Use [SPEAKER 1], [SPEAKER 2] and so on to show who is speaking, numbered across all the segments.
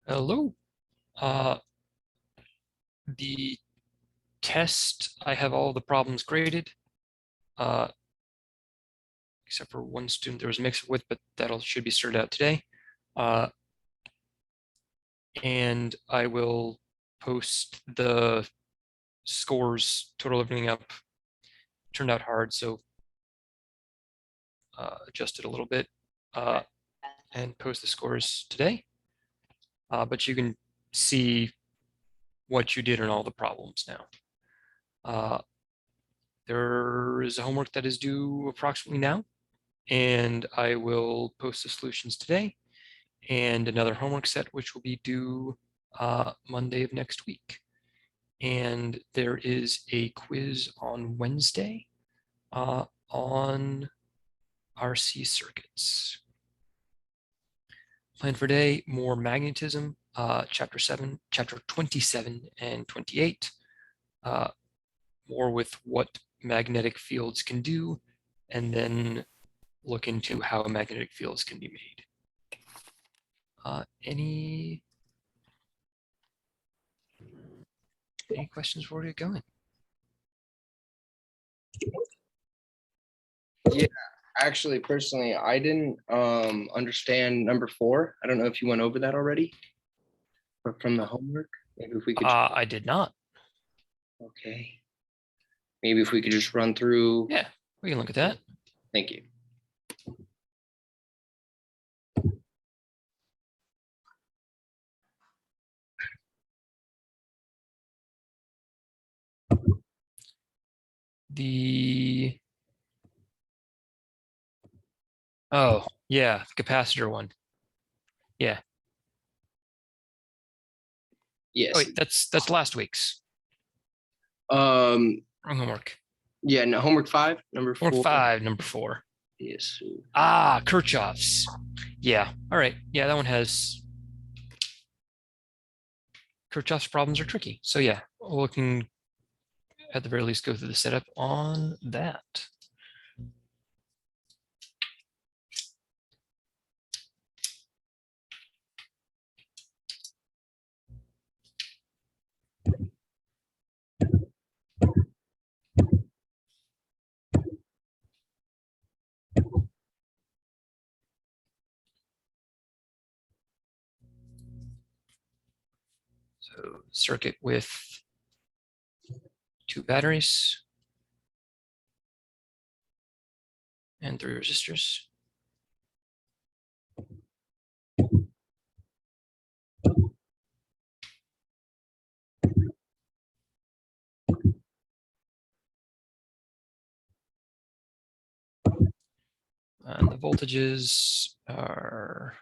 [SPEAKER 1] Hello. The test, I have all the problems graded, except for one student there was a mix with, but that'll should be sorted out today. And I will post the scores, total everything up. Turned out hard, so adjust it a little bit and post the scores today. But you can see what you did on all the problems now. There is a homework that is due approximately now, and I will post the solutions today, and another homework set which will be due Monday of next week. And there is a quiz on Wednesday on RC circuits. Plan for today, more magnetism, chapter 27 and 28, more with what magnetic fields can do, and then look into how magnetic fields can be made. Any questions before we get going?
[SPEAKER 2] Yeah, actually, personally, I didn't understand number 4. I don't know if you went over that already or from the homework. Maybe if we could.
[SPEAKER 1] I did not.
[SPEAKER 2] Okay. Maybe if we could just run through.
[SPEAKER 1] Yeah, we can look at that.
[SPEAKER 2] Thank you.
[SPEAKER 1] Oh, yeah, the capacitor one. Yeah.
[SPEAKER 2] Yes.
[SPEAKER 1] Oh, wait, that's last week's.
[SPEAKER 2] Um.
[SPEAKER 1] Wrong homework.
[SPEAKER 2] Yeah. No. Homework 5, number 4.
[SPEAKER 1] Homework 5, number 4.
[SPEAKER 2] Yes.
[SPEAKER 1] Kirchhoff's. Yeah. All right. Yeah, that one has Kirchhoff's problems are tricky. So yeah, looking at the very least go through the setup on that. So circuit with 2 batteries and 3 resistors. And the voltages are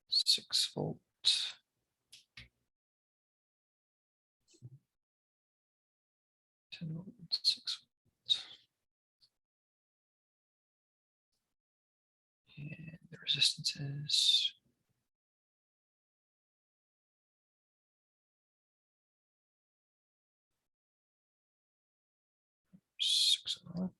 [SPEAKER 1] 6 volt. 10 volt, 6 volt. And the resistance is 6 volt.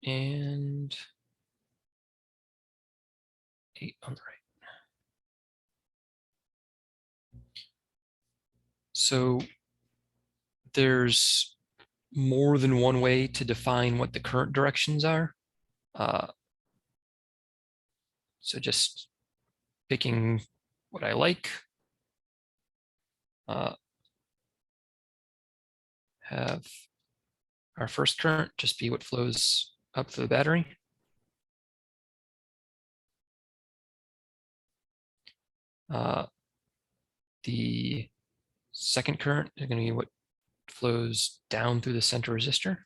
[SPEAKER 1] And 8 on the right. So there's more than one way to define what the current directions are. So just picking what I like. Have our first current just be what flows up to the battery. The second current is going to be what flows down through the center resistor.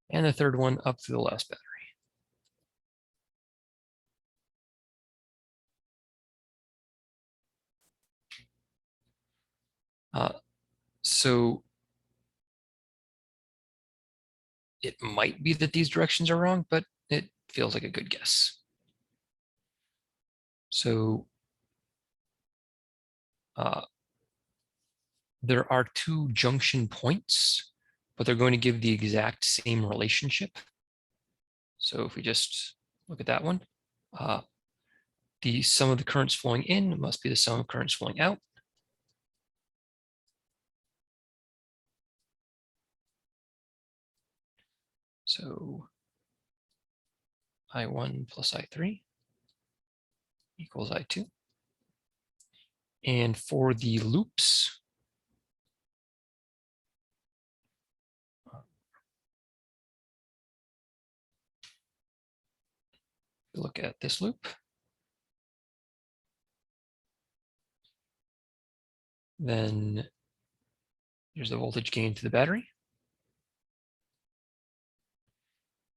[SPEAKER 1] And the third one up through the last battery. So it might be that these directions are wrong, but it feels like a good guess. So there are two junction points, but they're going to give the exact same relationship. So if we just look at that one, the sum of the currents flowing in must be the sum of currents flowing out. So I1 plus I3 equals I2. And for the loops, look at this loop. Then here's the voltage gain to the battery.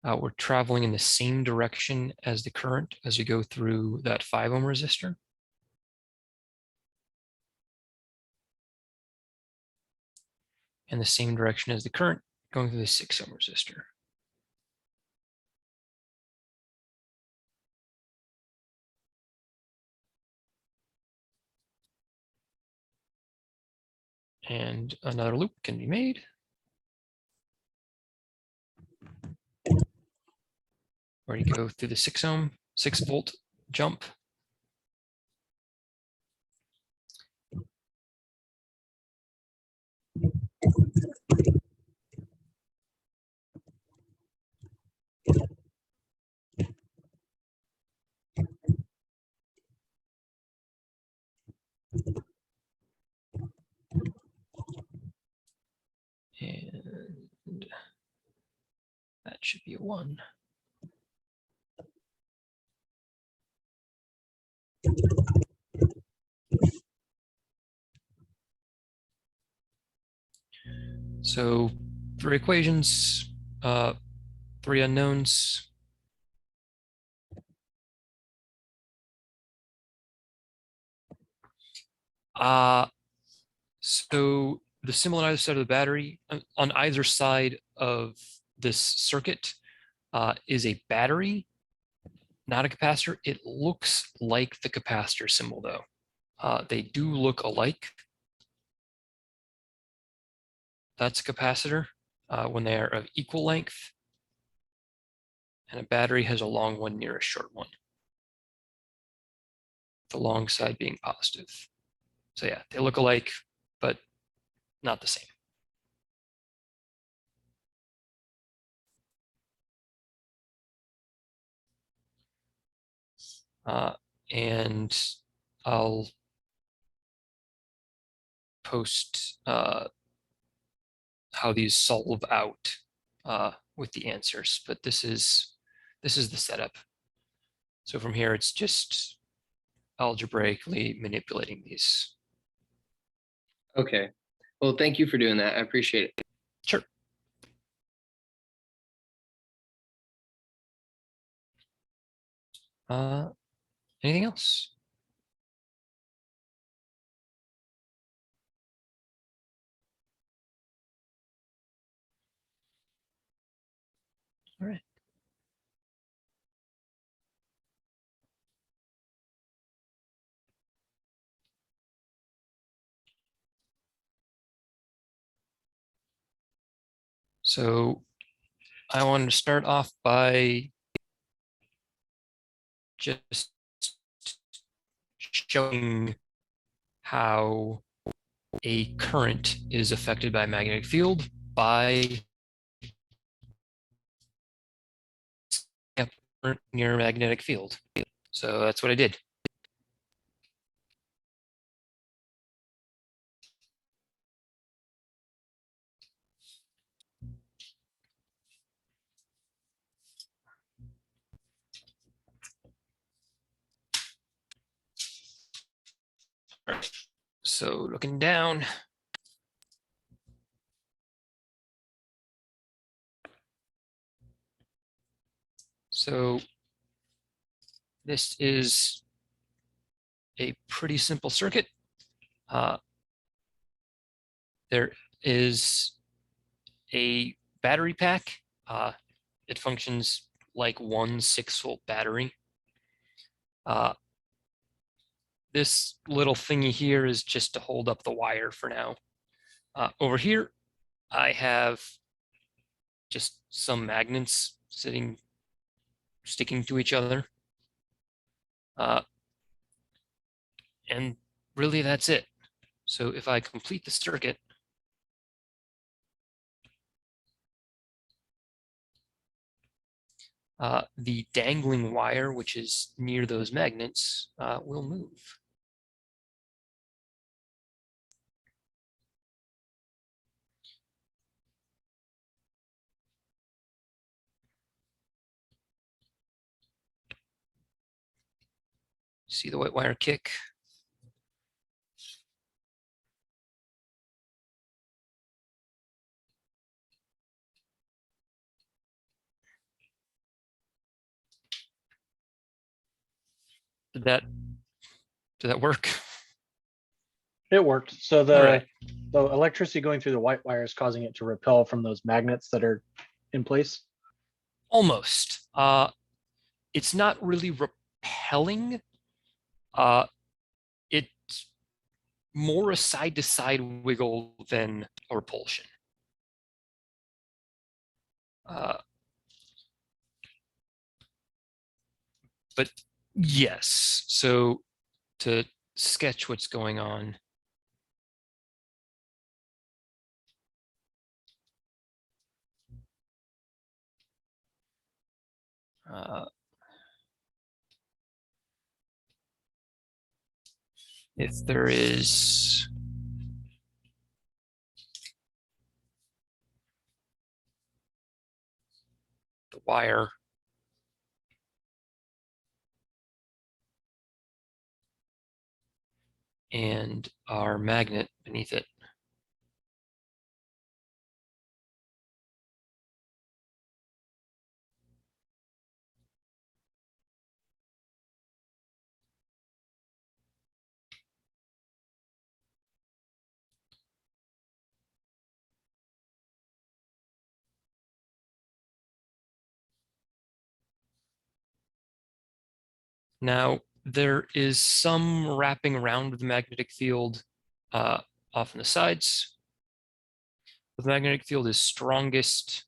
[SPEAKER 1] We're traveling in the same direction as the current as we go through that 5 ohm resistor. And the same direction as the current going through the 6 ohm resistor. And another loop can be made. Where you go through the 6 ohm, 6 volt jump. And that should be a 1. So 3 equations, 3 unknowns. So the symbol on either side of the battery, on either side of this circuit, is a battery, not a capacitor. It looks like the capacitor symbol though. They do look alike. That's a capacitor when they are of equal length. And a battery has a long one near a short one. The long side being positive. So yeah, they look alike, but not the same. And I'll post how these solve out with the answers, but this is the setup. So from here, it's just algebraically manipulating these.
[SPEAKER 2] Okay. Well, thank you for doing that. I appreciate it.
[SPEAKER 1] Sure. Anything else? All right. So I wanted to start off by just showing how a current is affected by a magnetic field by a current near a magnetic field. So that's what I did. All right. So looking down, so this is a pretty simple circuit. There is a battery pack. It functions like one 6-volt battery. This little thingy here is just to hold up the wire for now. Over here, I have just some magnets sticking to each other. And really that's it. So if I complete the circuit, the dangling wire, which is near those magnets, will move. See the white wire kick? Did that work?
[SPEAKER 3] It worked. So
[SPEAKER 1] Alright.
[SPEAKER 3] the electricity going through the white wire is causing it to repel from those magnets that are in place.
[SPEAKER 1] Almost. It's not really repelling. It's more a side-to-side wiggle than a repulsion. But yes, so to sketch what's going on. If there is the wire and our magnet beneath it. Now, there is some wrapping around the magnetic field off on the sides. The magnetic field is strongest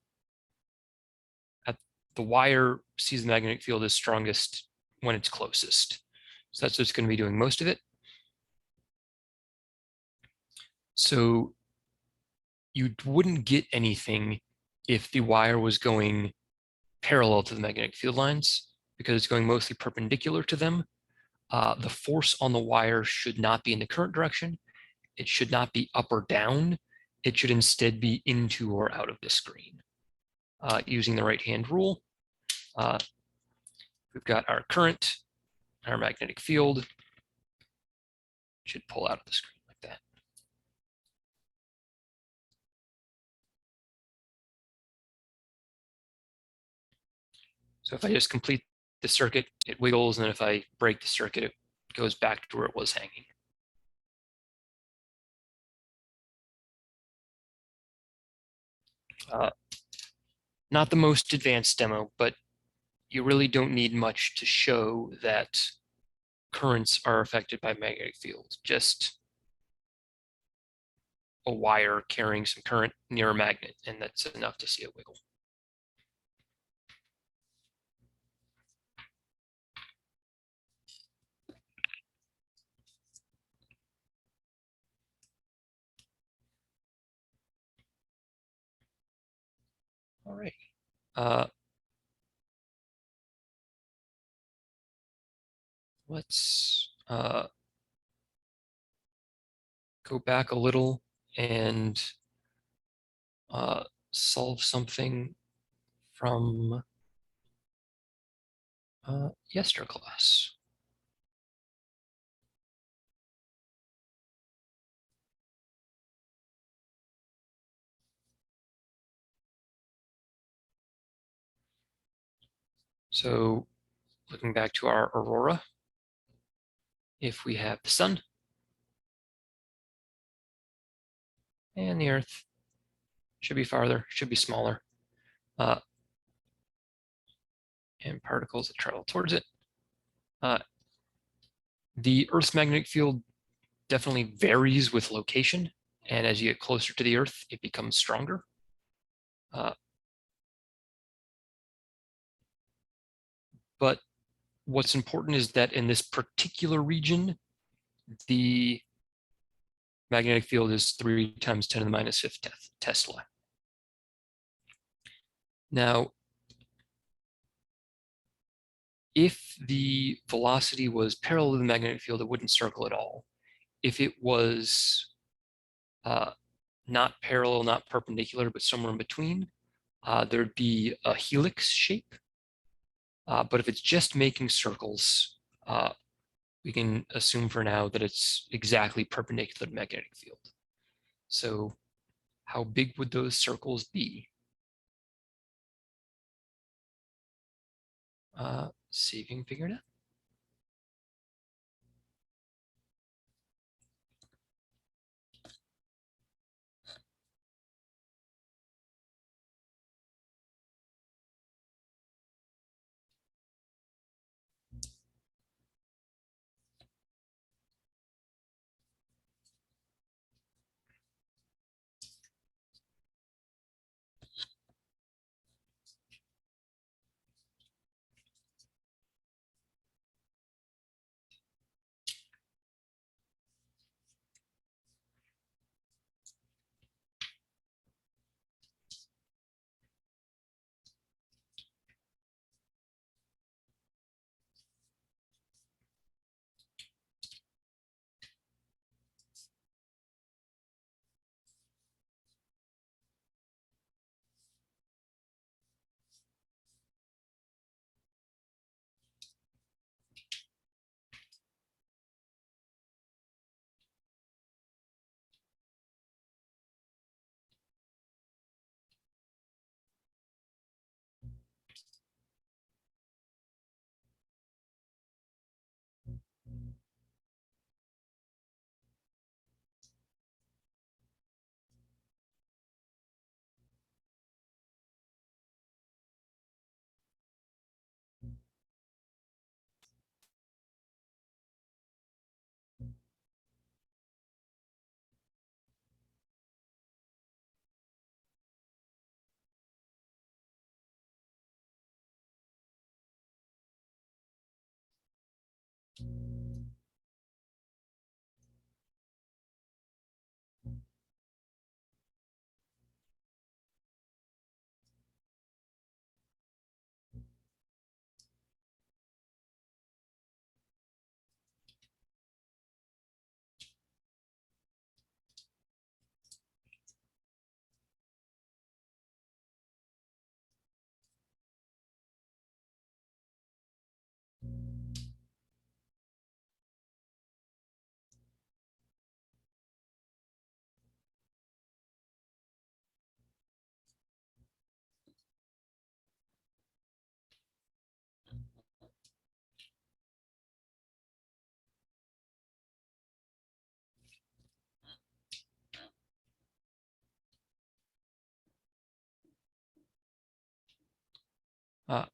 [SPEAKER 1] the wire sees the magnetic field is strongest when it's closest. So that's what's going to be doing most of it. So you wouldn't get anything if the wire was going parallel to the magnetic field lines because it's going mostly perpendicular to them. The force on the wire should not be in the current direction. It should not be up or down. It should instead be into or out of the screen. Using the right-hand rule, we've got our current, our magnetic field should pull out of the screen like that. So if I just complete the circuit, it wiggles, and then if I break the circuit, it goes back to where it was hanging. Not the most advanced demo, but you really don't need much to show that currents are affected by magnetic fields. Just a wire carrying some current near a magnet, and that's enough to see it wiggle. All right. Let's go back a little and solve something from yester class. So looking back to our aurora, if we have the sun and the earth, should be farther, should be smaller, and particles that travel towards it. The Earth's magnetic field definitely varies with location, And as you get closer to the Earth, it becomes stronger. But what's important is that in this particular region, the magnetic field is 3 times 10 to the minus 5th Tesla. Now, if the velocity was parallel to the magnetic field, it wouldn't circle at all. If it was not parallel, not perpendicular, but somewhere in between, there'd be a helix shape. But if it's just making circles, we can assume for now that it's exactly perpendicular to the magnetic field. So how big would those circles be? See if you can figure it out.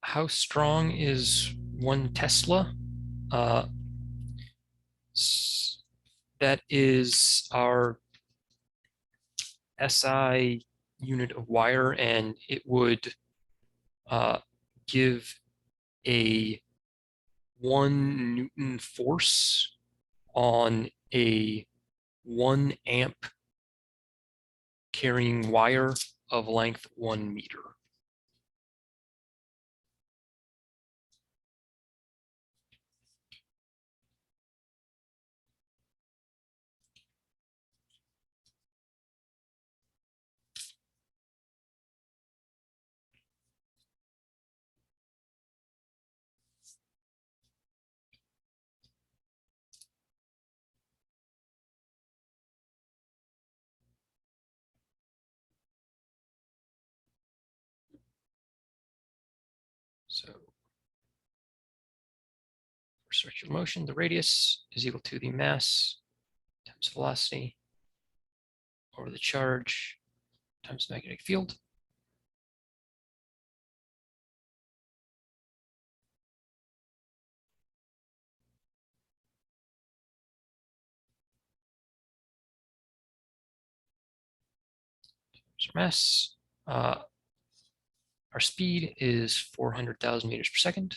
[SPEAKER 1] How strong is 1 Tesla? That is our SI unit of wire, and it would give a 1 Newton force on a 1 amp carrying wire of length 1 meter. So for circular motion, the radius is equal to the mass times velocity over the charge times the magnetic field. mass. Our speed is 400,000 meters per second.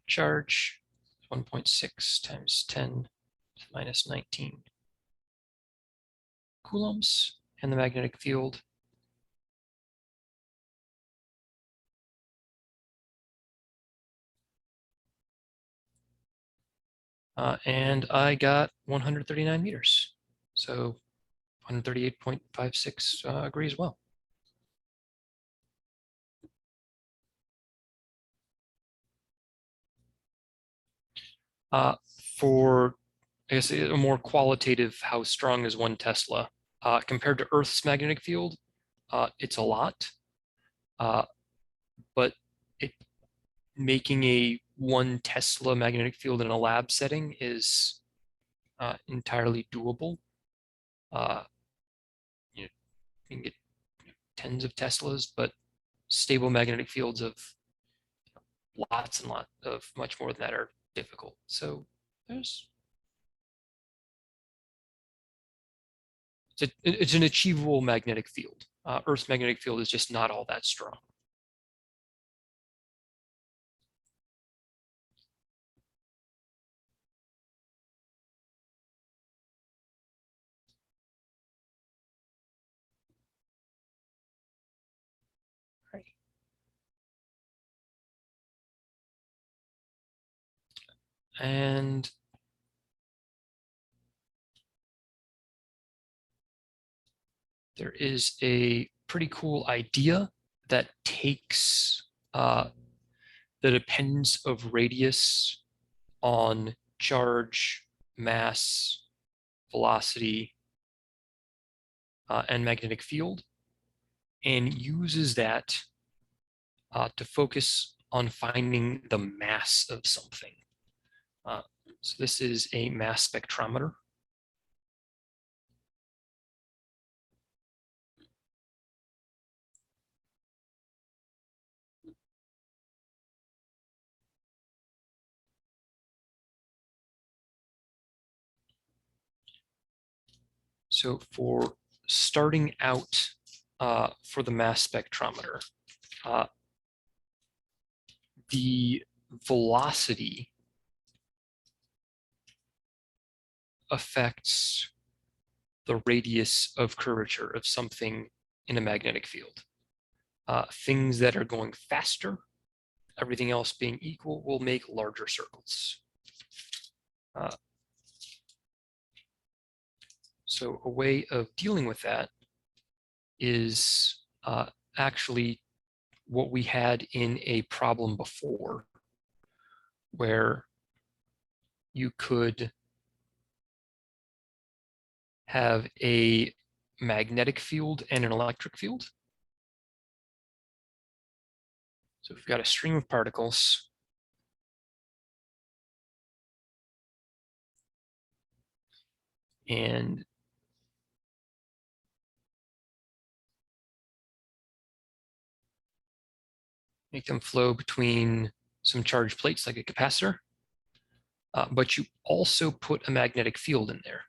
[SPEAKER 1] Charge 1.6 times 10 to the minus 19 coulombs, and the magnetic field and I got 139 meters. So 138.56 agree as well. For, I guess, a more qualitative, how strong is 1 Tesla? Compared to Earth's magnetic field, it's a lot. But making a 1 Tesla magnetic field in a lab setting is entirely doable. You can get tens of Teslas, but stable magnetic fields of lots and lots of much more than that are difficult. So it's an achievable magnetic field. Earth's magnetic field is just not all that strong. Right. And there is a pretty cool idea that takes the dependence of radius on charge, mass, velocity, and magnetic field, and uses that to focus on finding the mass of something. So this is a mass spectrometer. So for starting out for the mass spectrometer, the velocity affects the radius of curvature of something in a magnetic field. Things that are going faster, everything else being equal, will make larger circles. So a way of dealing with that is actually what we had in a problem before, where you could have a magnetic field and an electric field. So we've got a stream of particles. And make them flow between some charged plates like a capacitor. But you also put a magnetic field in there.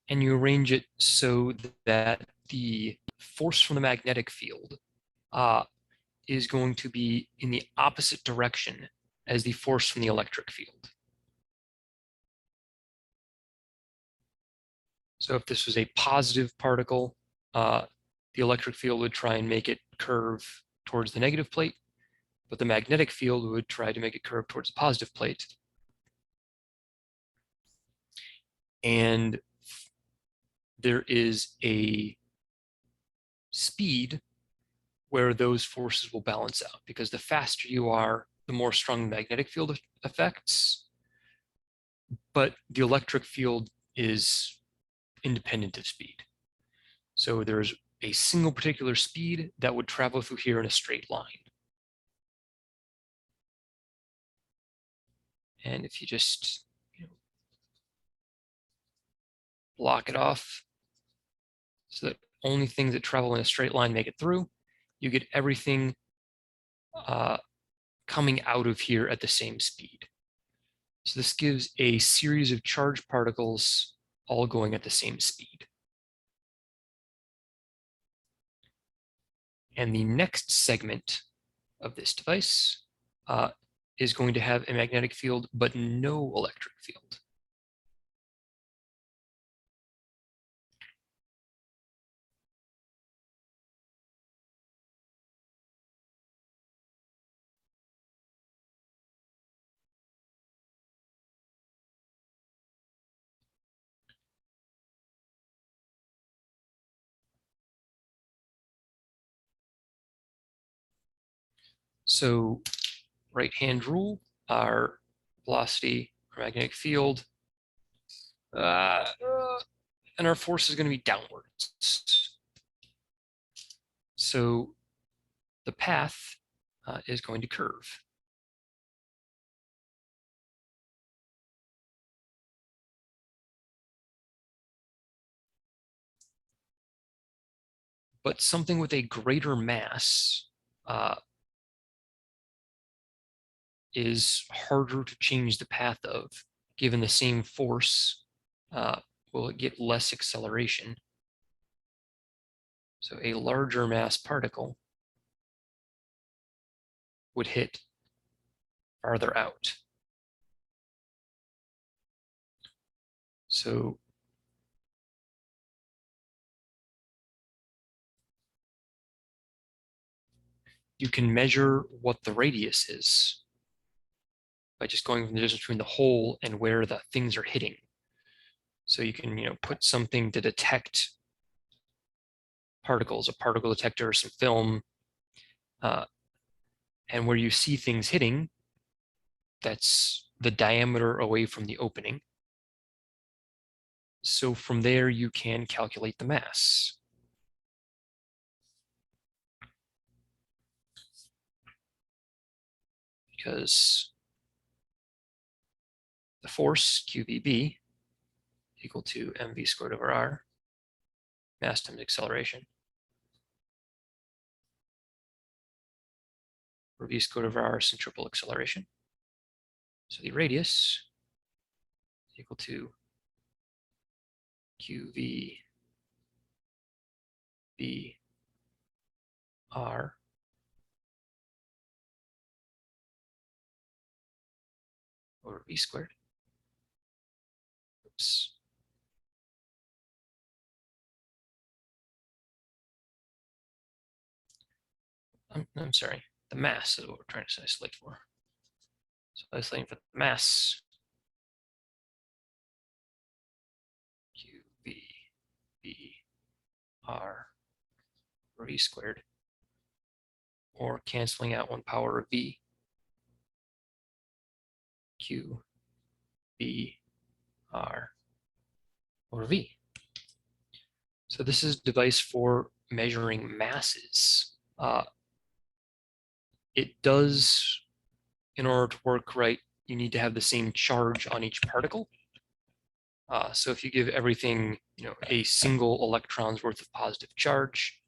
[SPEAKER 1] And you arrange it so that the force from the magnetic field is going to be in the opposite direction as the force from the electric field. So if this was a positive particle, the electric field would try and make it curve towards the negative plate, but the magnetic field would try to make it curve towards the positive plate. And there is a speed where those forces will balance out, because the faster you are, the more strong the magnetic field affects, but the electric field is independent of speed. So there's a single particular speed that would travel through here in a straight line. And if you just block it off so that only things that travel in a straight line make it through, you get everything coming out of here at the same speed. So this gives a series of charged particles all going at the same speed. And the next segment of this device is going to have a magnetic field, but no electric field. So right-hand rule, our velocity, our magnetic field, and our force is going to be downwards. So the path is going to curve. But something with a greater mass is harder to change the path of. Given the same force, will it get less acceleration? So a larger mass particle would hit farther out. So you can measure what the radius is by just going from the distance between the hole and where the things are hitting. So you can, put something to detect particles, a particle detector, or some film, and where you see things hitting, that's the diameter away from the opening. So from there, you can calculate the mass. Because the force, QVB, equal to mv squared over r, mass times acceleration, where v squared over r is centripetal acceleration. So the radius is equal to QV B R over v squared. Oops. I'm sorry, the mass is what we're trying to isolate for. So isolating for the mass, QV B R over v squared, or canceling out 1 power of v, Q B R over v. So this is a device for measuring masses. It does, in order to work right, you need to have the same charge on each particle. So if you give everything, a single electron's worth of positive charge,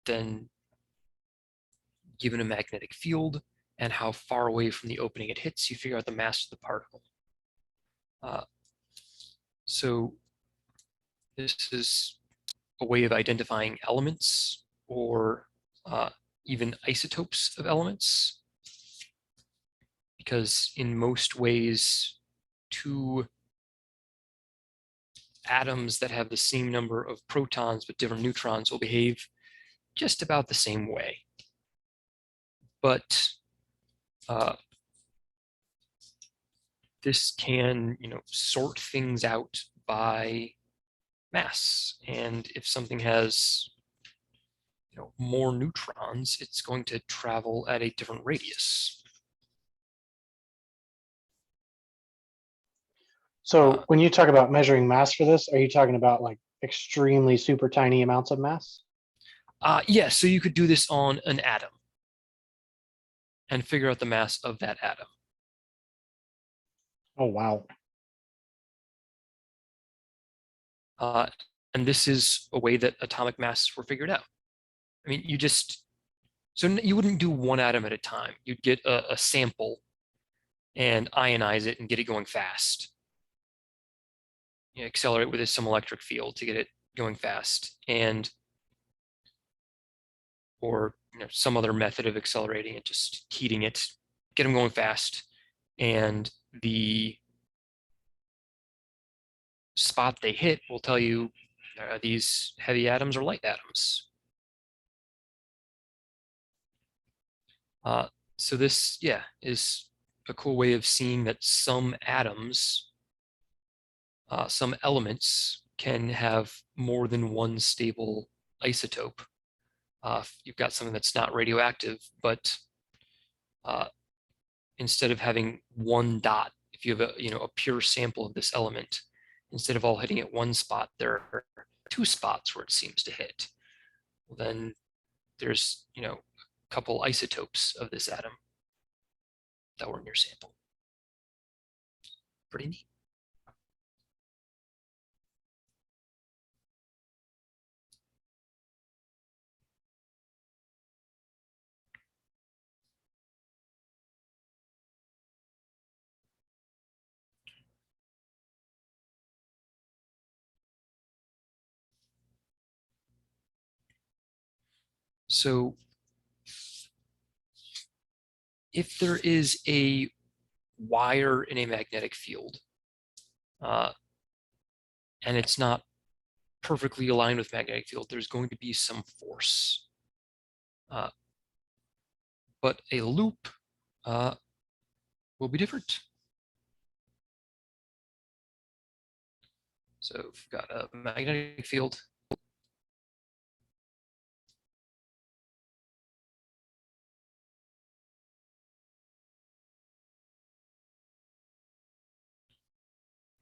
[SPEAKER 1] then given a magnetic field and how far away from the opening it hits, you figure out the mass of the particle. So this is a way of identifying elements or even isotopes of elements, because in most ways, two atoms that have the same number of protons but different neutrons will behave just about the same way. But this can, sort things out by mass. And if something has, more neutrons, it's going to travel at a different radius.
[SPEAKER 3] So when you talk about measuring mass for this, are you talking about like extremely super tiny amounts of mass?
[SPEAKER 1] Yeah, so you could do this on an atom and figure out the mass of that atom.
[SPEAKER 3] Oh, wow.
[SPEAKER 1] Uh, and this is a way that atomic masses were figured out. I mean, you wouldn't do one atom at a time. You'd get a sample and ionize it and get it going fast. You know, accelerate with some electric field to get it going fast, or some other method of accelerating it, just heating it, get them going fast, and the spot they hit will tell you these heavy atoms or light atoms. So this, yeah, is a cool way of seeing that some atoms, some elements can have more than one stable isotope. You've got something that's not radioactive, but instead of having one dot, if you have a pure sample of this element, instead of all hitting at one spot, there are two spots where it seems to hit. Well, then there's a couple isotopes of this atom that were in your sample. Pretty neat. So if there is a wire in a magnetic field, and it's not perfectly aligned with magnetic field, there's going to be some force. But a loop will be different. So we've got a magnetic field.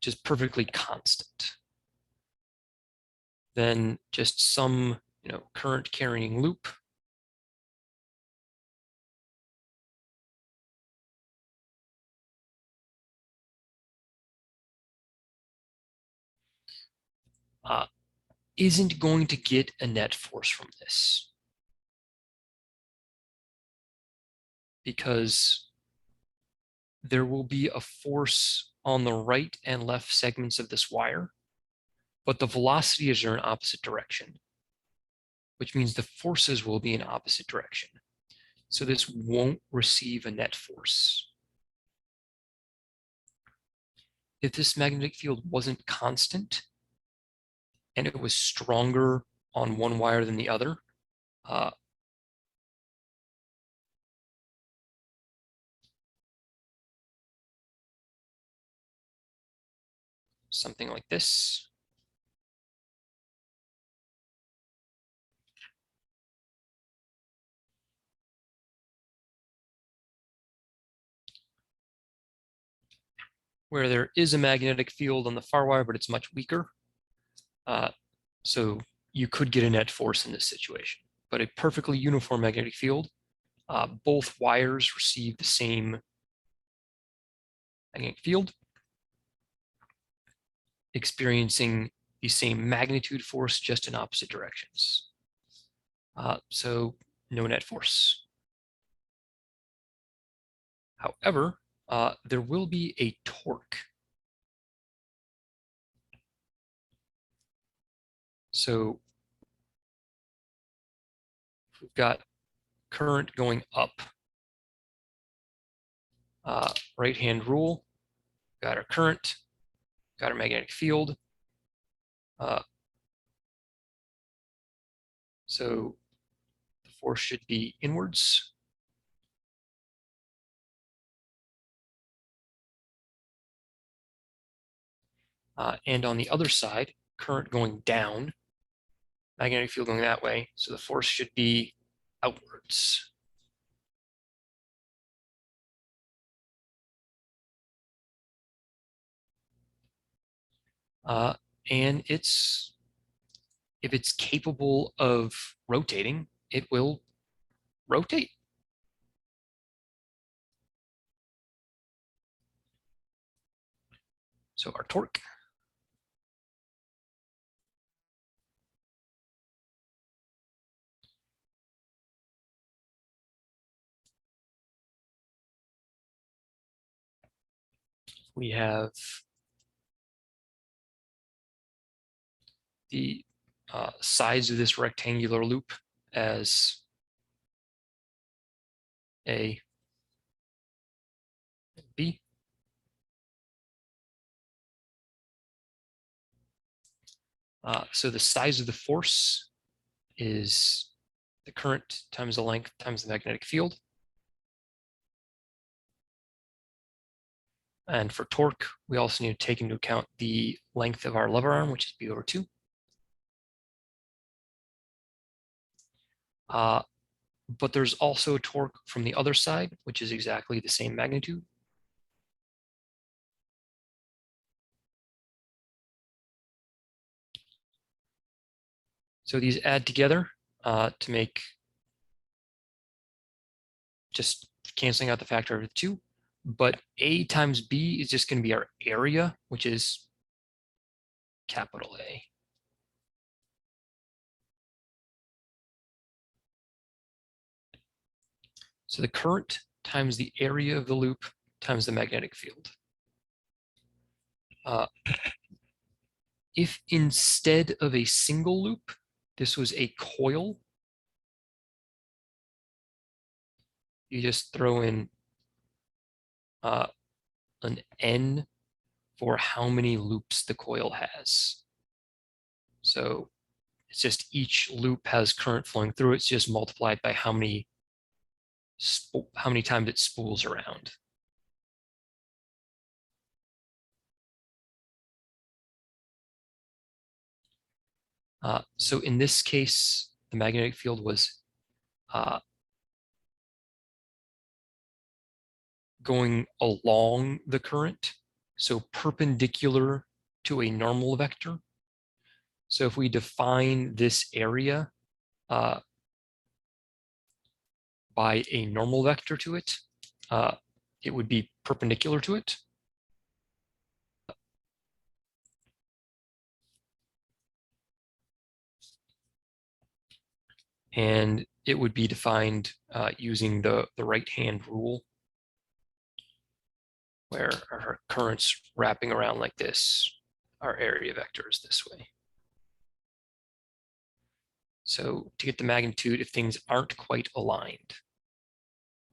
[SPEAKER 1] Which is perfectly constant. Then just some current carrying loop. Isn't going to get a net force from this, because there will be a force on the right and left segments of this wire, but the velocities are in opposite direction, which means the forces will be in opposite direction. So this won't receive a net force. If this magnetic field wasn't constant and it was stronger on one wire than the other, something like this. Where there is a magnetic field on the far wire, but it's much weaker. So you could get a net force in this situation. But a perfectly uniform magnetic field, both wires receive the same magnetic field, experiencing the same magnitude force, just in opposite directions. So no net force. However, there will be a torque. So we've got current going up. Right-hand rule, got our current, got our magnetic field. So the force should be inwards. And on the other side, current going down, magnetic field going that way. So the force should be outwards. And it's if it's capable of rotating, it will rotate. So our torque. We have the size of this rectangular loop as A, B. So the size of the force is the current times the length times the magnetic field. And for torque, we also need to take into account the length of our lever arm, which is B/2. But there's also torque from the other side, which is exactly the same magnitude. So these add together to make just canceling out the factor of 2. But A times B is just going to be our area, which is capital A. So the current times the area of the loop times the magnetic field. If instead of a single loop, this was a coil, you just throw in an N for how many loops the coil has. So it's just each loop has current flowing through it. It's just multiplied by how many times it spools around. So in this case, the magnetic field was going along the current, so perpendicular to a normal vector. So if we define this area by a normal vector to it, it would be perpendicular to it. And it would be defined using the right-hand rule, where our current's wrapping around like this, our area vector is this way. So to get the magnitude, if things aren't quite aligned,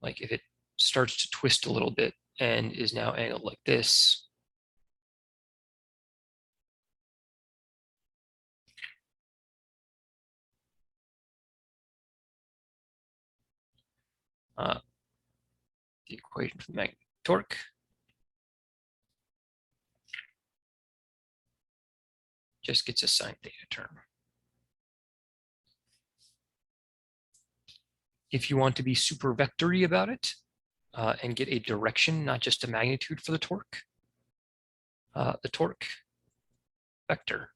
[SPEAKER 1] like if it starts to twist a little bit and is now angled like this, the equation for the magnetic torque just gets a sine theta term. If you want to be super vectory about it and get a direction, not just a magnitude for the torque vector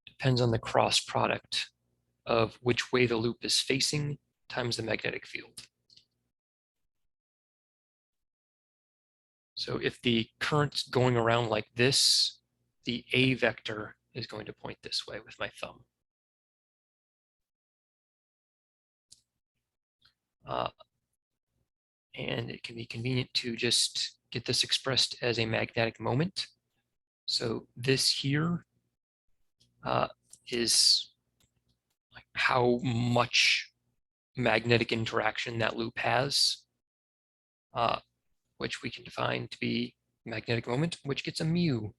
[SPEAKER 1] depends on the cross product of which way the loop is facing times the magnetic field. So if the current's going around like this, the A vector is going to point this way with my thumb. And it can be convenient to just get this expressed as a magnetic moment. So this here is like how much magnetic interaction that loop has, which we can define to be magnetic moment, which gets a mu.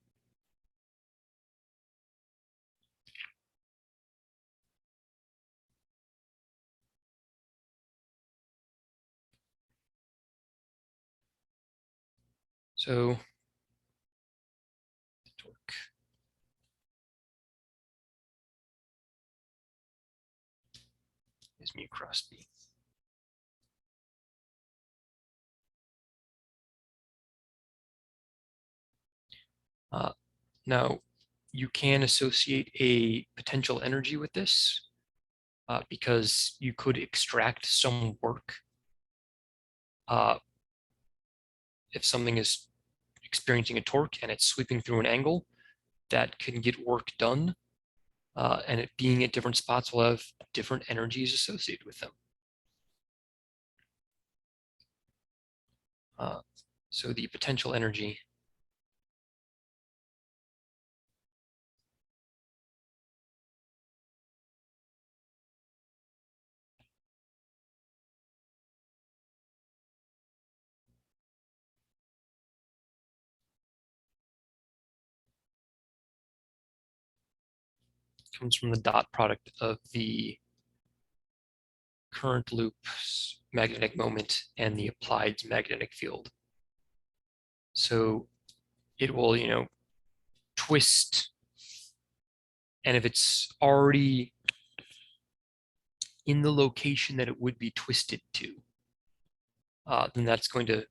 [SPEAKER 1] So the torque is mu cross B. Now, you can associate a potential energy with this because you could extract some work. If something is experiencing a torque and it's sweeping through an angle, that can get work done. And it being at different spots will have different energies associated with them. So the potential energy comes from the dot product of the current loop's magnetic moment and the applied magnetic field. So it will, twist. And if it's already in the location that it would be twisted to, then that's going to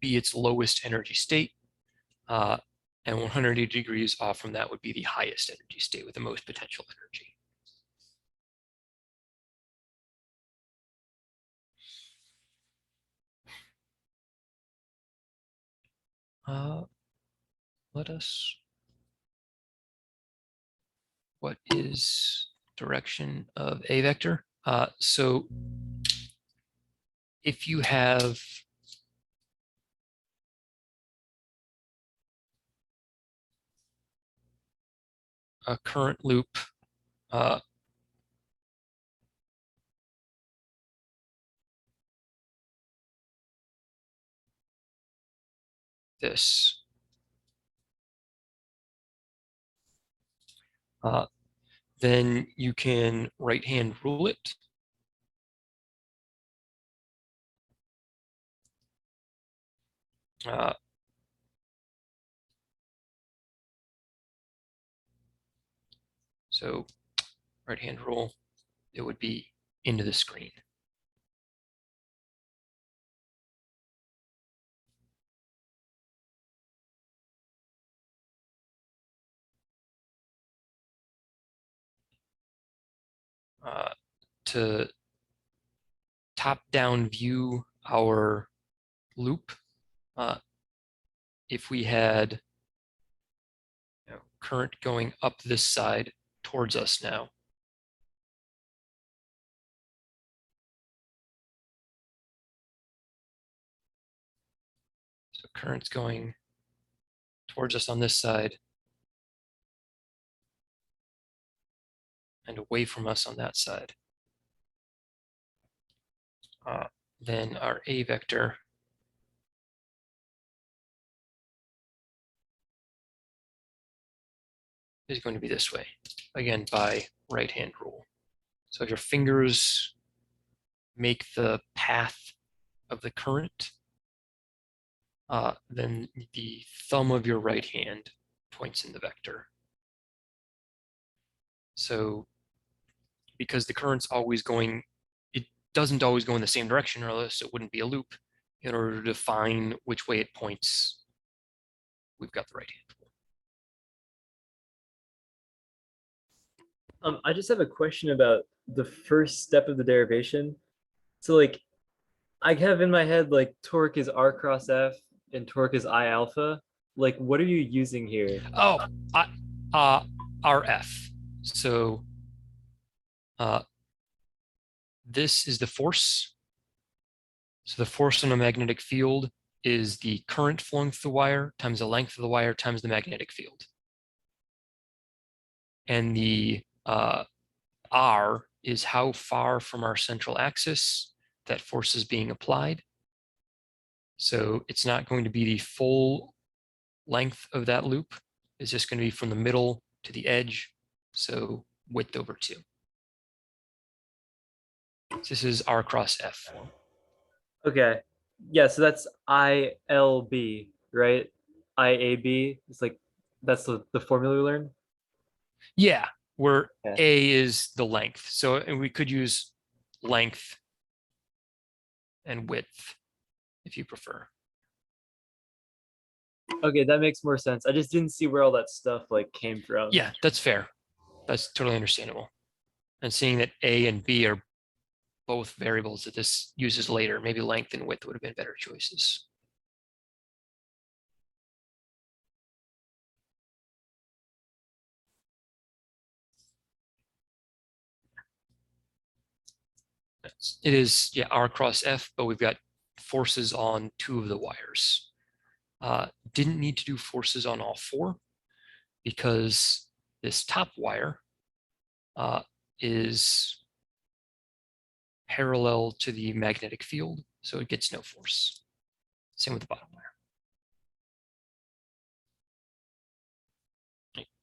[SPEAKER 1] be its lowest energy state. And 180 degrees off from that would be the highest energy state with the most potential energy. What is direction of a vector? So if you have a current loop, this, then you can right-hand rule it. So right-hand rule, it would be into the screen. To top-down view our loop, if we had current going up this side towards us now, so current's going towards us on this side and away from us on that side. Then our A vector is going to be this way, again, by right-hand rule. So if your fingers make the path of the current, then the thumb of your right hand points in the vector. So because the current's always going, it doesn't always go in the same direction, or else it wouldn't be a loop. In order to define which way it points, we've got the right hand rule.
[SPEAKER 4] I just have a question about the first step of the derivation. So like, I have in my head like torque is R cross F and torque is I alpha. Like, what are you using here?
[SPEAKER 1] Oh, RF. So this is the force. So the force on a magnetic field is the current flowing through the wire times the length of the wire times the magnetic field. And the R is how far from our central axis that force is being applied. So it's not going to be the full length of that loop. It's just going to be from the middle to the edge. So width over 2. This is R cross F.
[SPEAKER 4] Okay. Yeah, so that's ILB, right? IAB. It's like that's the formula we learned.
[SPEAKER 1] Yeah, where
[SPEAKER 4] Yeah.
[SPEAKER 1] A is the length. So and we could use length and width if you prefer.
[SPEAKER 4] Okay, that makes more sense. I just didn't see where all that stuff like came from.
[SPEAKER 1] Yeah, that's fair. That's totally understandable. And seeing that A and B are both variables that this uses later, maybe length and width would have been better choices. It is, yeah, R cross F, but we've got forces on 2 of the wires. Didn't need to do forces on all 4 because this top wire is parallel to the magnetic field, so it gets no force. Same with the bottom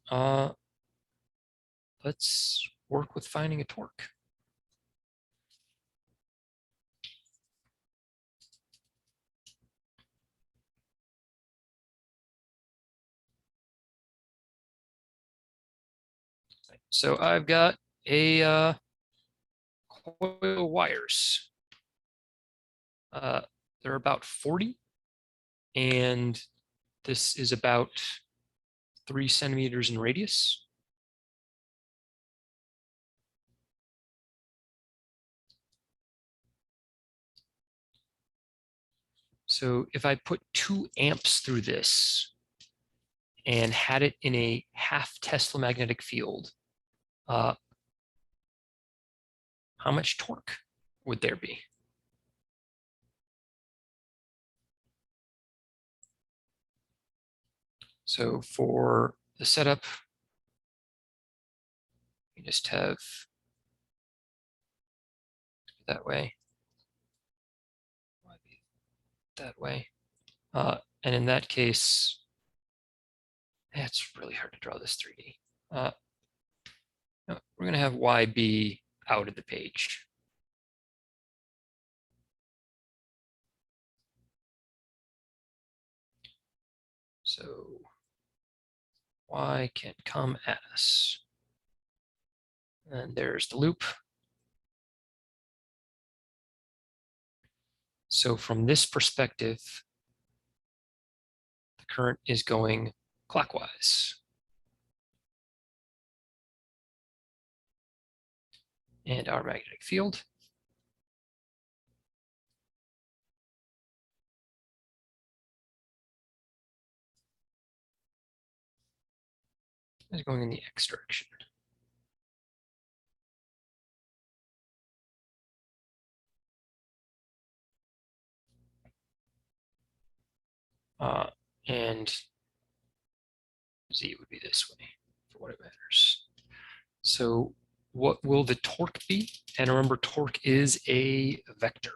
[SPEAKER 1] wire. Let's work with finding a torque. So I've got a coil of wires. They're about 40, and this is about 3 centimeters in radius. So if I put 2 amps through this and had it in a half Tesla magnetic field, how much torque would there be? So for the setup, we just have that way, that way. And in that case, it's really hard to draw this 3D. No, we're going to have YB out of the page. So Y can come as, and there's the loop. So from this perspective, the current is going clockwise. And our magnetic field is going in the X direction. And Z would be this way for what it matters. So what will the torque be? And remember, torque is a vector.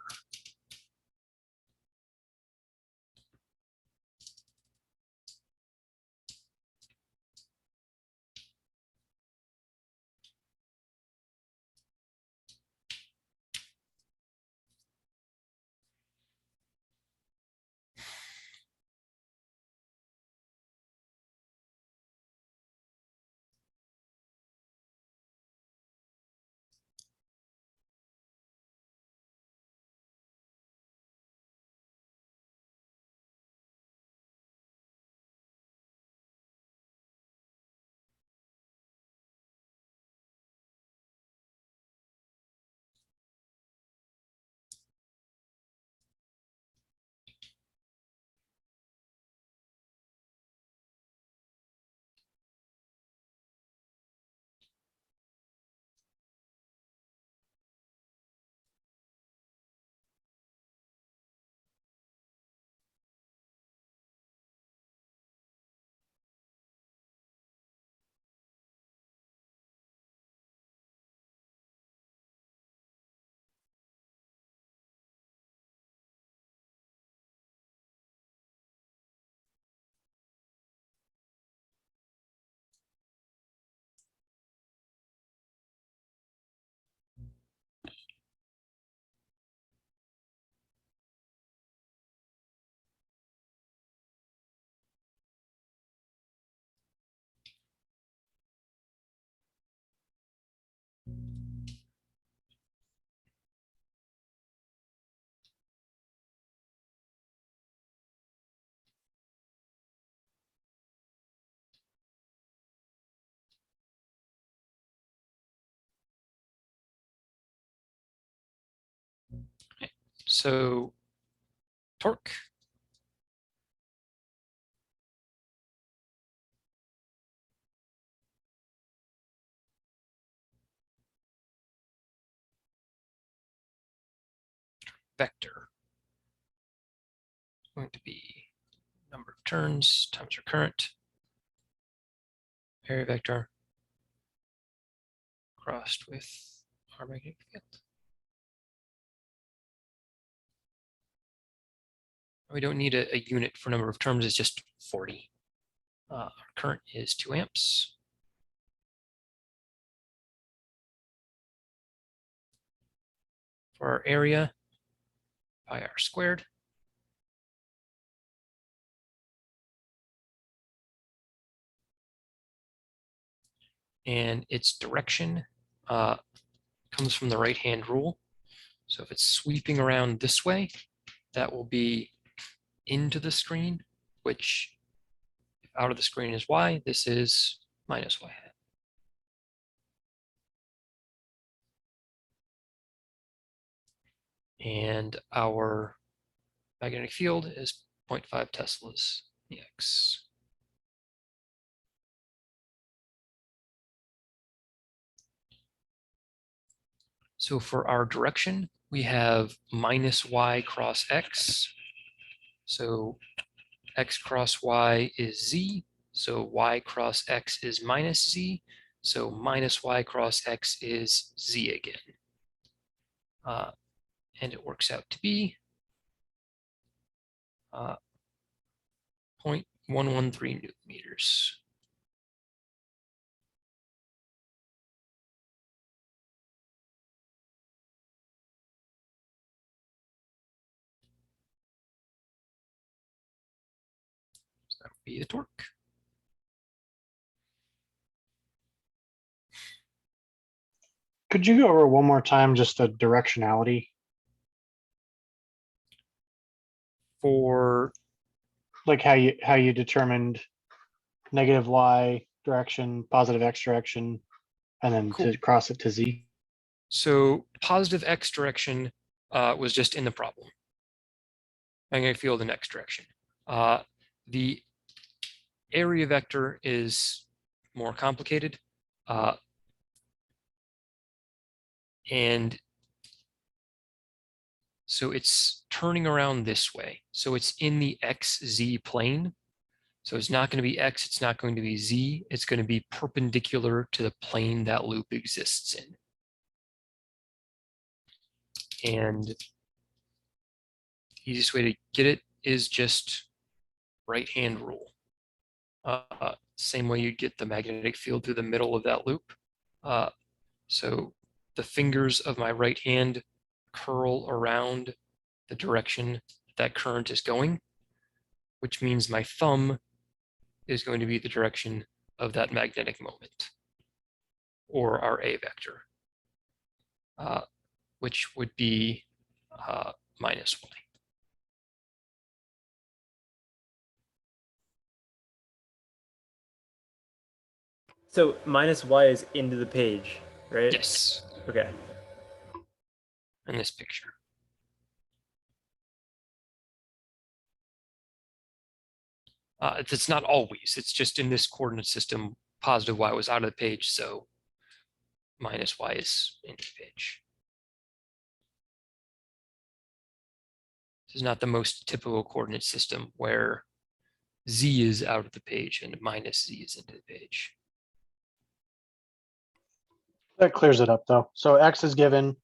[SPEAKER 1] So torque. Vector. Going to be number of turns times your current. Area vector crossed with our magnetic field. We don't need a unit for number of terms, it's just 40. Our current is 2 amps. For our area, pi r squared. And its direction comes from the right-hand rule. So if it's sweeping around this way, that will be into the screen, which if out of the screen is y, this is minus y hat. And our magnetic field is 0.5 Teslas EX. So for our direction, we have minus y cross x. So x cross y is z. So y cross x is minus z. So minus y cross x is z again. And it works out to be 0.113 Newton meters. So that would be the torque.
[SPEAKER 3] Could you go over one more time, just the directionality?
[SPEAKER 1] For
[SPEAKER 3] Like how you determined negative y direction, positive x direction, and then
[SPEAKER 1] Cool.
[SPEAKER 3] to cross it to z?
[SPEAKER 1] so positive x direction was just in the problem. Magnetic field in x direction. The area vector is more complicated. And so it's turning around this way. So it's in the xz plane. So it's not going to be x, it's not going to be z. It's going to be perpendicular to the plane that loop exists in. And the easiest way to get it is just right-hand rule. Same way you'd get the magnetic field through the middle of that loop. So the fingers of my right hand curl around the direction that current is going, which means my thumb is going to be the direction of that magnetic moment, or our A vector, which would be minus y.
[SPEAKER 4] So minus y is into the page, right?
[SPEAKER 1] Yes,
[SPEAKER 4] Okay.
[SPEAKER 1] in this picture. It's not always, it's just in this coordinate system, positive y was out of the page, so minus y is in the page. This is not the most typical coordinate system where z is out of the page and minus z is into the page.
[SPEAKER 3] That clears it up though. So x is given,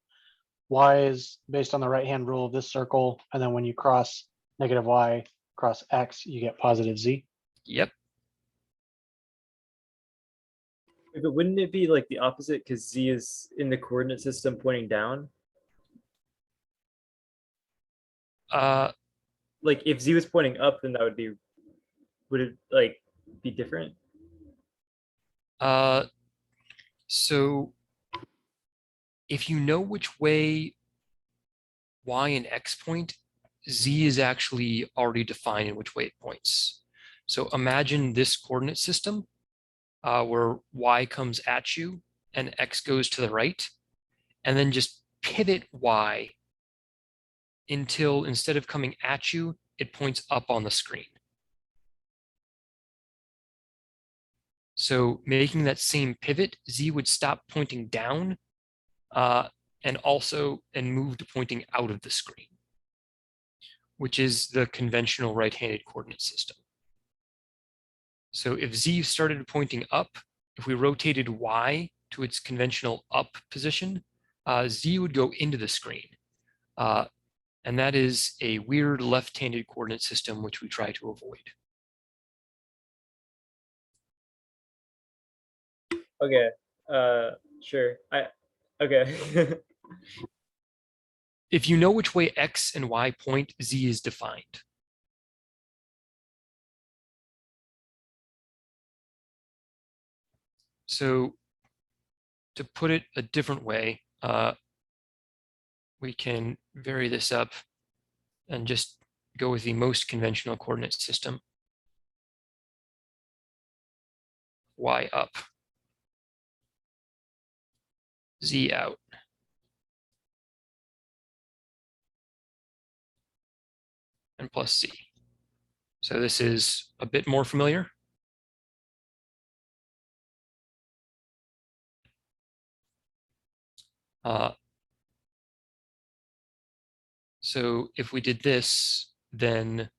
[SPEAKER 3] y is based on the right-hand rule of this circle, and then when you cross negative y cross x, you get positive z.
[SPEAKER 1] Yep,
[SPEAKER 4] But wouldn't it be like the opposite because z is in the coordinate system pointing down? Like if z was pointing up, then that would be, would it like be different?
[SPEAKER 1] So if you know which way y and x point, z is actually already defined in which way it points. So imagine this coordinate system where y comes at you and x goes to the right, and then just pivot y until instead of coming at you, it points up on the screen. So making that same pivot, Z would stop pointing down and move to pointing out of the screen, which is the conventional right-handed coordinate system. So if Z started pointing up, if we rotated Y to its conventional up position, Z would go into the screen. And that is a weird left-handed coordinate system, which we try to avoid.
[SPEAKER 4] Okay. Sure. Okay.
[SPEAKER 1] If you know which way X and Y point, Z is defined. So to put it a different way, we can vary this up and just go with the most conventional coordinate system. Y up, Z out. And plus Z. So this is a bit more familiar. So if we did this, then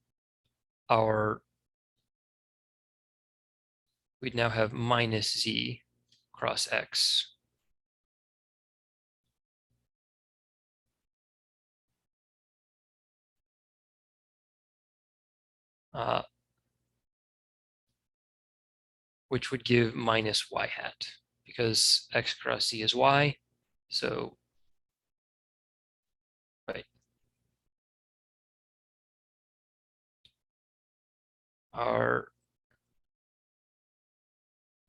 [SPEAKER 1] we'd now have minus Z cross X. Which would give minus Y hat, because X cross Z is Y. So, right. Our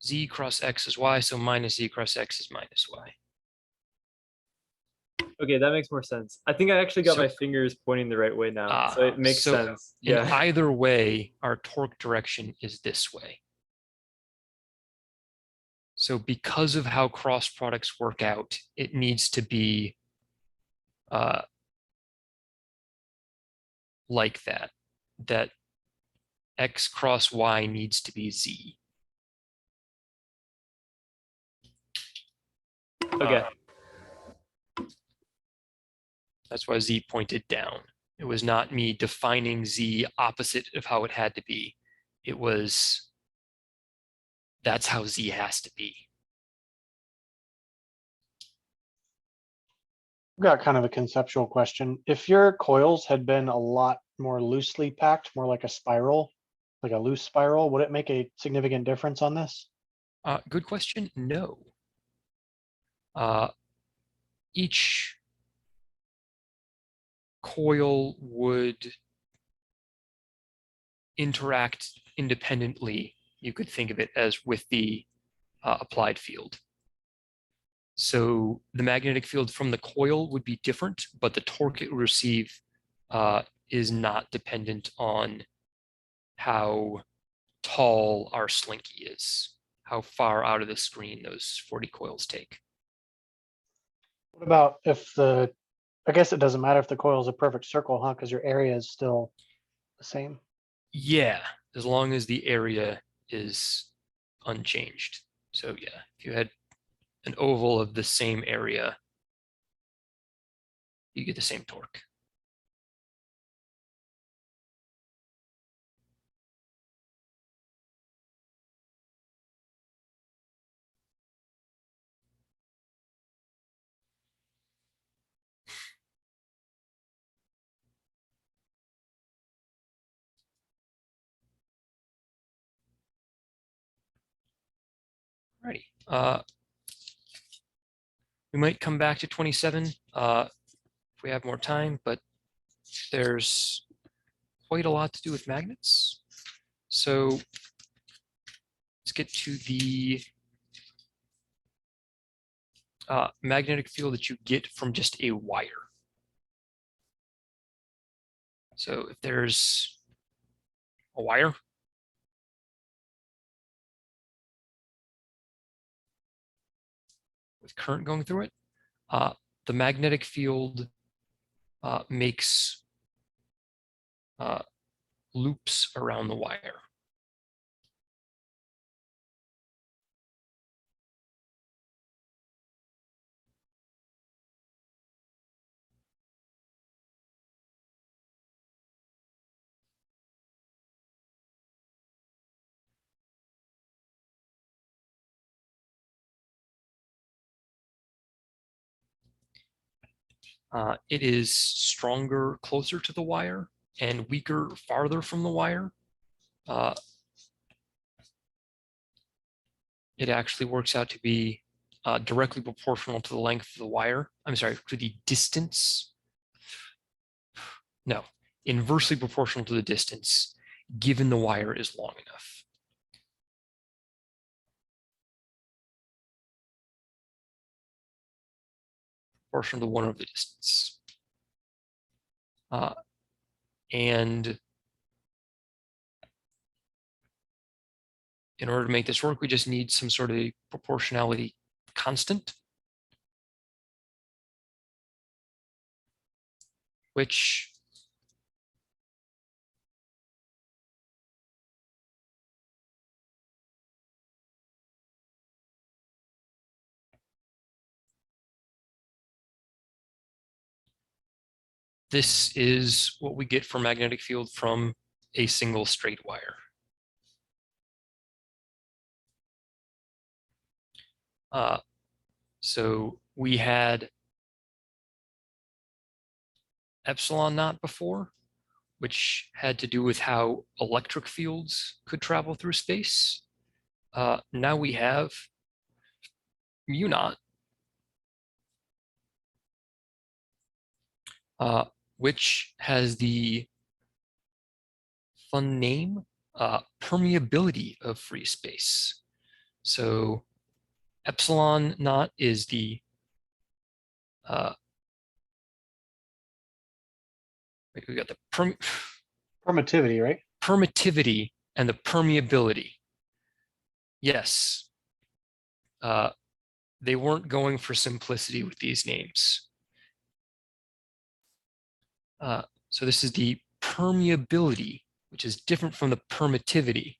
[SPEAKER 1] Z cross X is Y, so minus Z cross X is minus Y.
[SPEAKER 4] Okay, that makes more sense. I think I actually got
[SPEAKER 1] So-
[SPEAKER 4] my fingers pointing the right way now, so it makes
[SPEAKER 1] so
[SPEAKER 4] sense.
[SPEAKER 1] In
[SPEAKER 4] Yeah.
[SPEAKER 1] either way, our torque direction is this way. So because of how cross products work out, it needs to be like that, that X cross Y needs to be Z.
[SPEAKER 4] Okay.
[SPEAKER 1] That's why Z pointed down. It was not me defining Z opposite of how it had to be. It was, that's how Z has to be.
[SPEAKER 3] I've got kind of a conceptual question. If your coils had been a lot more loosely packed, more like a spiral, like a loose spiral, would it make a significant difference on this?
[SPEAKER 1] Good question. No. Each coil would interact independently. You could think of it as with the applied field. So the magnetic field from the coil would be different, but the torque it will receive is not dependent on how tall our slinky is, how far out of the screen those 40 coils take.
[SPEAKER 3] What about if I guess it doesn't matter if the coil is a perfect circle, huh? Because your area is still the same.
[SPEAKER 1] Yeah, as long as the area is unchanged. So yeah, if you had an oval of the same area, you get the same torque. Alrighty. We might come back to 27 if we have more time, but there's quite a lot to do with magnets. So let's get to the magnetic field that you get from just a wire. So if there's a wire, with current going through it, the magnetic field makes loops around the wire. It is stronger closer to the wire and weaker farther from the wire. It actually works out to be directly proportional to the length of the wire. I'm sorry, to the distance. No, inversely proportional to the distance, given the wire is long enough. Proportional to 1 over the distance. And in order to make this work, we just need some sort of a proportionality constant, which this is what we get for magnetic field from a single straight wire. So we had epsilon naught before, which had to do with how electric fields could travel through space. Now we have mu naught, which has the fun name, permeability of free space. So epsilon naught is the we got the
[SPEAKER 3] Permittivity, right?
[SPEAKER 1] permittivity and the permeability. Yes, they weren't going for simplicity with these names. So this is the permeability, which is different from the permittivity.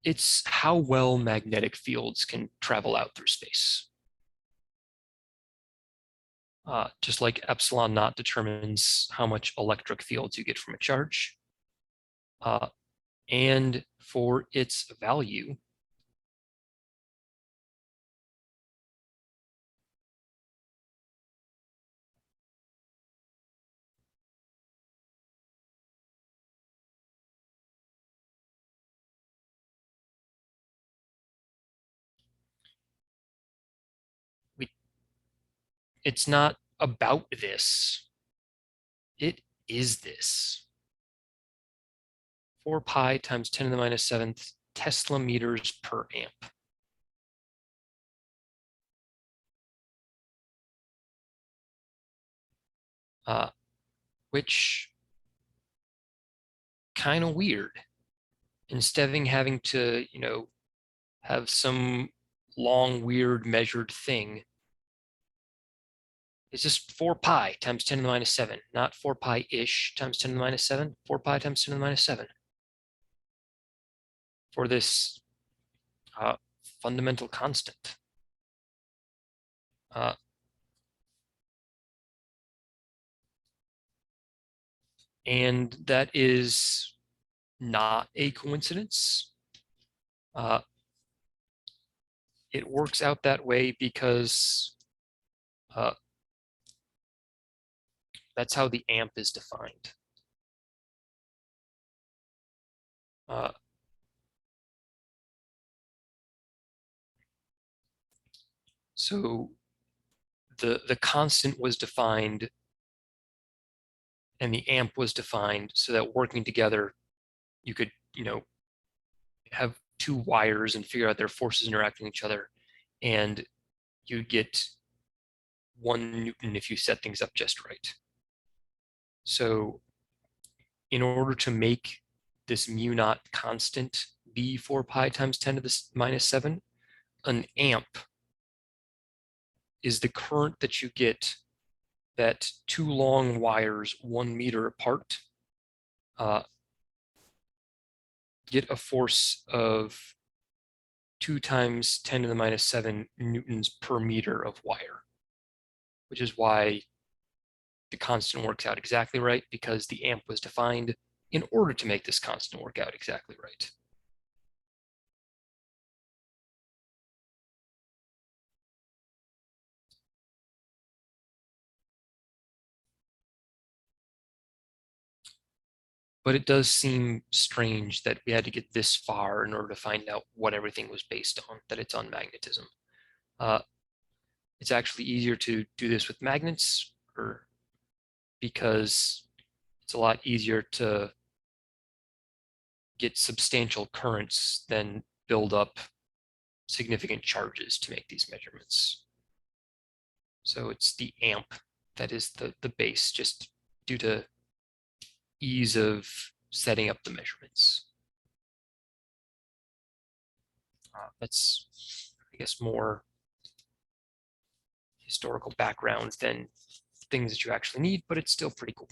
[SPEAKER 1] It's how well magnetic fields can travel out through space. Just like epsilon naught determines how much electric fields you get from a charge. And for its value, it's not about this. It is this. 4 pi times 10 to the minus 7th Tesla meters per amp. Which kind of weird. Instead of having to, have some long, weird measured thing, it's just 4 pi times 10 to the minus 7, not 4 pi-ish times 10 to the minus 7, 4 pi times 10 to the minus 7. For this fundamental constant. And that is not a coincidence. It works out that way because that's how the amp is defined. So the constant was defined and the amp was defined so that working together, you could, have two wires and figure out their forces interacting with each other, and you get 1 Newton if you set things up just right. So in order to make this mu naught constant be 4 pi times 10 to the minus 7, an amp is the current that you get that two long wires 1 meter apart get a force of 2 times 10 to the minus 7 newtons per meter of wire, which is why the constant works out exactly right, because the amp was defined in order to make this constant work out exactly right. But it does seem strange that we had to get this far in order to find out what everything was based on, that it's on magnetism. It's actually easier to do this with magnets, because it's a lot easier to get substantial currents than build up significant charges to make these measurements. So it's the amp that is the base, just due to ease of setting up the measurements. That's, I guess, more historical background than things that you actually need, but it's still pretty cool.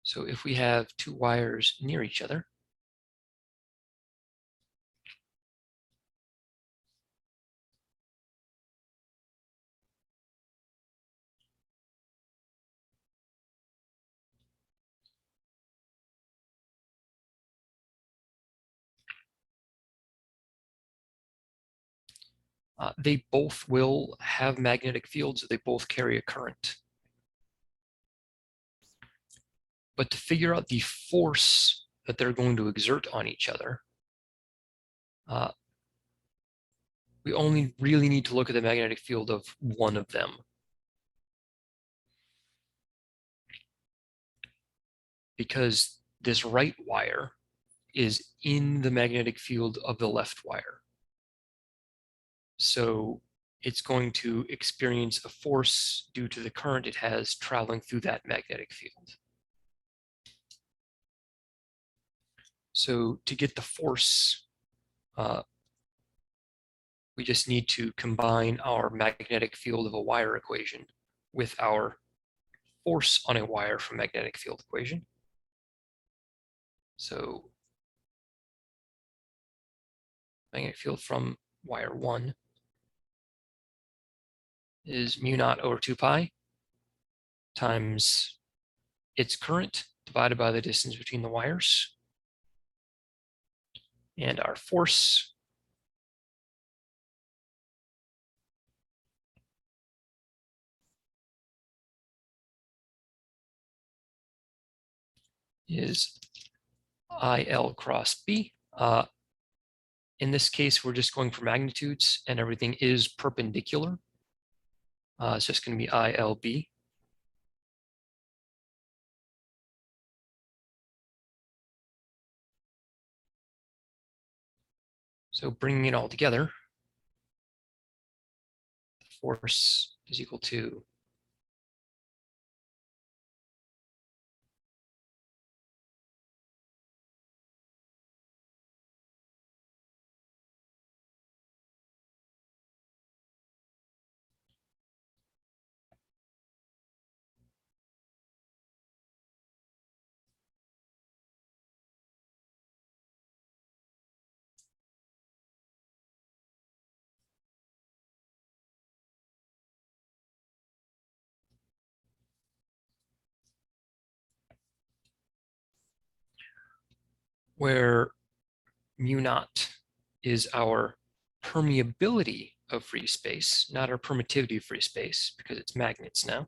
[SPEAKER 1] So if we have two wires near each other, they both will have magnetic fields, so they both carry a current. But to figure out the force that they're going to exert on each other, we only really need to look at the magnetic field of one of them. Because this right wire is in the magnetic field of the left wire. So it's going to experience a force due to the current it has traveling through that magnetic field. So to get the force, we just need to combine our magnetic field of a wire equation with our force on a wire from magnetic field equation. So magnetic field from wire 1 is mu naught over 2 pi times its current divided by the distance between the wires. And our force is IL cross B. In this case, we're just going for magnitudes and everything is perpendicular. It's just going to be ILB. So bringing it all together, the force is equal to where mu naught is our permeability of free space, not our permittivity of free space, because it's magnets now.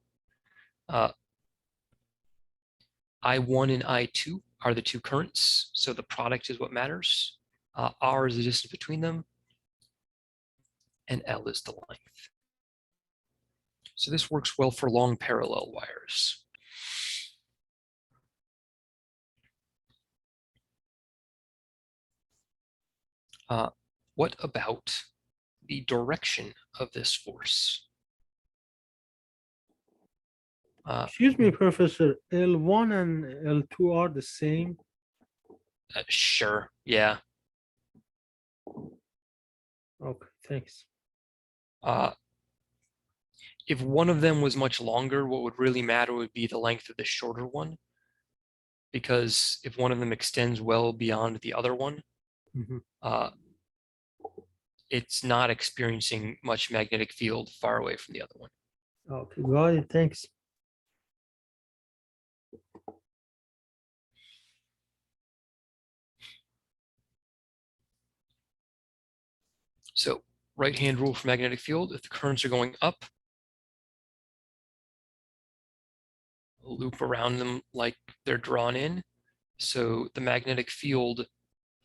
[SPEAKER 1] I1 and I2 are the two currents, so the product is what matters. R is the distance between them, and L is the length. So this works well for long parallel wires. What about the direction of this force?
[SPEAKER 5] Excuse me, Professor, L1 and L2 are the same.
[SPEAKER 1] Sure, yeah.
[SPEAKER 5] Okay, thanks.
[SPEAKER 1] If one of them was much longer, what would really matter would be the length of the shorter one. Because if one of them extends well beyond the other one,
[SPEAKER 5] Mhm.
[SPEAKER 1] it's not experiencing much magnetic field far away from the other one.
[SPEAKER 5] Okay, got it, thanks.
[SPEAKER 1] So right-hand rule for magnetic field, if the currents are going up, loop around them like they're drawn in. So the magnetic field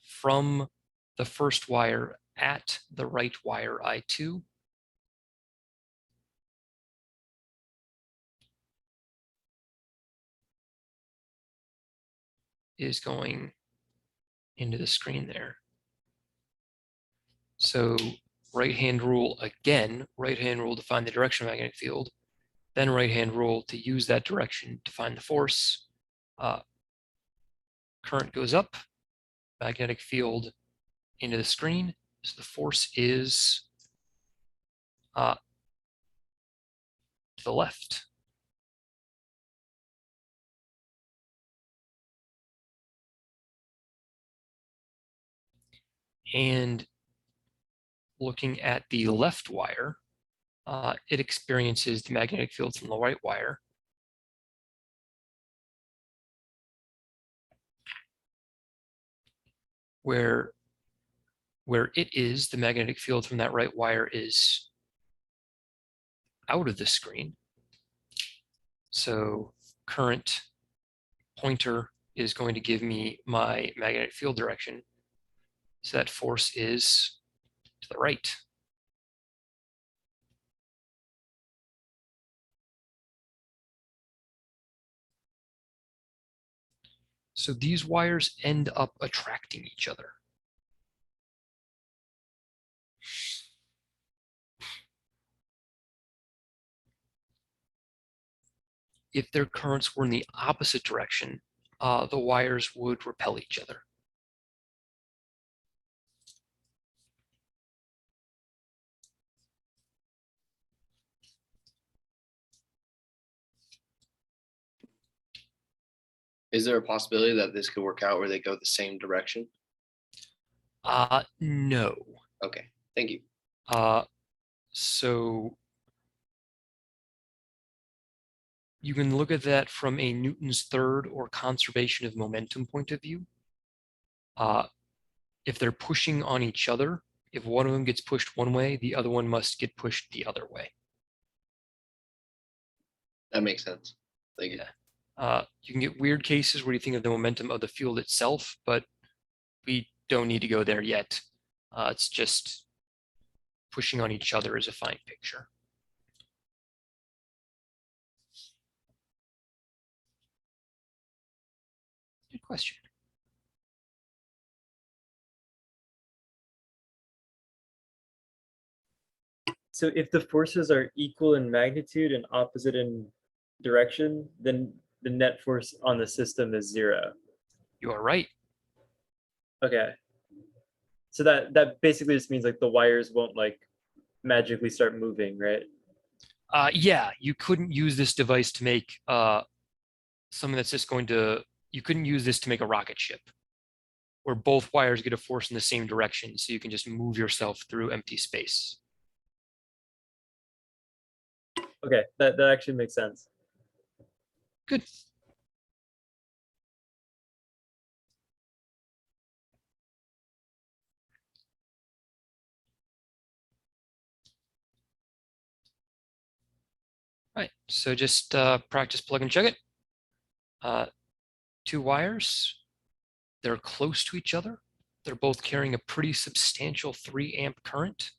[SPEAKER 1] from the first wire at the right wire I2 is going into the screen there. So right-hand rule again, right-hand rule to find the direction of magnetic field, then right-hand rule to use that direction to find the force. Current goes up, magnetic field into the screen. So the force is to the left. And looking at the left wire, it experiences the magnetic field from the right wire. Where it is, the magnetic field from that right wire is out of the screen. So current pointer is going to give me my magnetic field direction. So that force is to the right. So these wires end up attracting each other. If their currents were in the opposite direction, the wires would repel each other.
[SPEAKER 2] Is there a possibility that this could work out where they go the same direction?
[SPEAKER 1] No.
[SPEAKER 2] Okay, thank you.
[SPEAKER 1] So you can look at that from a Newton's third or conservation of momentum point of view. If they're pushing on each other, if one of them gets pushed one way, the other one must get pushed the other way.
[SPEAKER 2] That makes sense. Thank you.
[SPEAKER 1] You can get weird cases where you think of the momentum of the field itself, but we don't need to go there yet. It's just pushing on each other is a fine picture. Good question.
[SPEAKER 4] So if the forces are equal in magnitude and opposite in direction, then the net force on the system is 0.
[SPEAKER 1] You are right.
[SPEAKER 4] Okay. So that basically just means like the wires won't like magically start moving, right?
[SPEAKER 1] Yeah, you couldn't use this device to make something that's just going to, you couldn't use this to make a rocket ship where both wires get a force in the same direction, so you can just move yourself through empty space.
[SPEAKER 4] Okay, that actually makes sense.
[SPEAKER 1] Good. All right, so just practice plug and chug it. 2 wires, they're close to each other. They're both carrying a pretty substantial 3 amp current.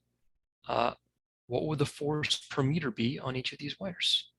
[SPEAKER 1] what would the force per meter be on each of these wires?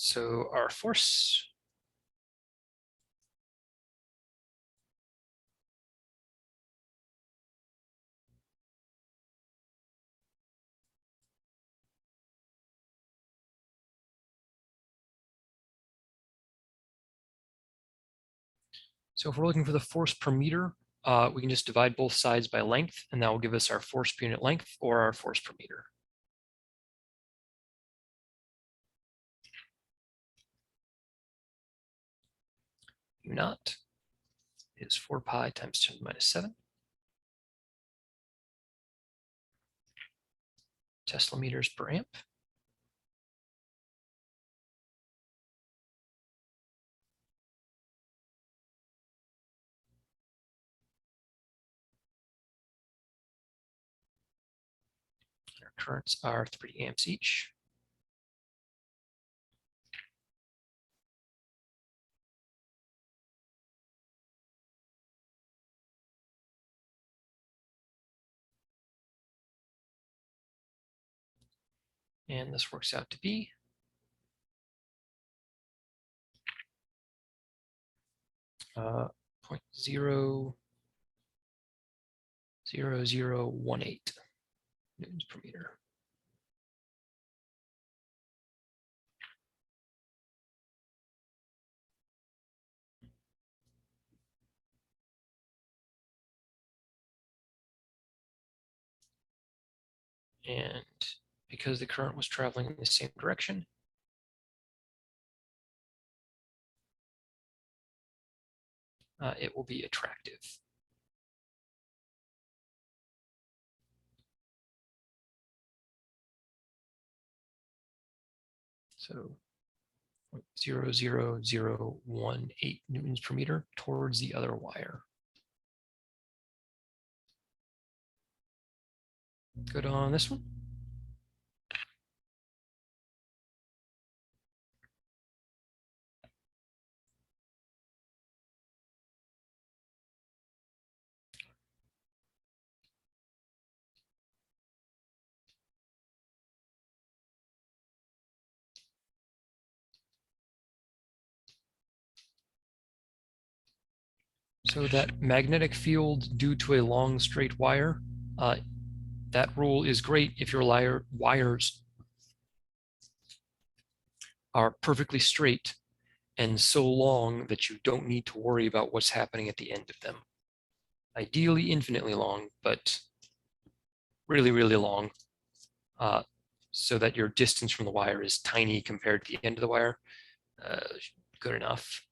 [SPEAKER 1] So our force So if we're looking for the force per meter, we can just divide both sides by length, and that will give us our force per unit length or our force per meter. U naught is 4 pi times 10 to the minus 7. Tesla meters per amp. Our currents are 3 amps each. And this works out to be 0.00018 newtons per meter. And because the current was traveling in the same direction, it will be attractive. So 0.00018 newtons per meter towards the other wire. Good on this one. So that magnetic field due to a long straight wire, that rule is great if your wires are perfectly straight and so long that you don't need to worry about what's happening at the end of them. Ideally infinitely long, but really, really long, so that your distance from the wire is tiny compared to the end of the wire. Good enough.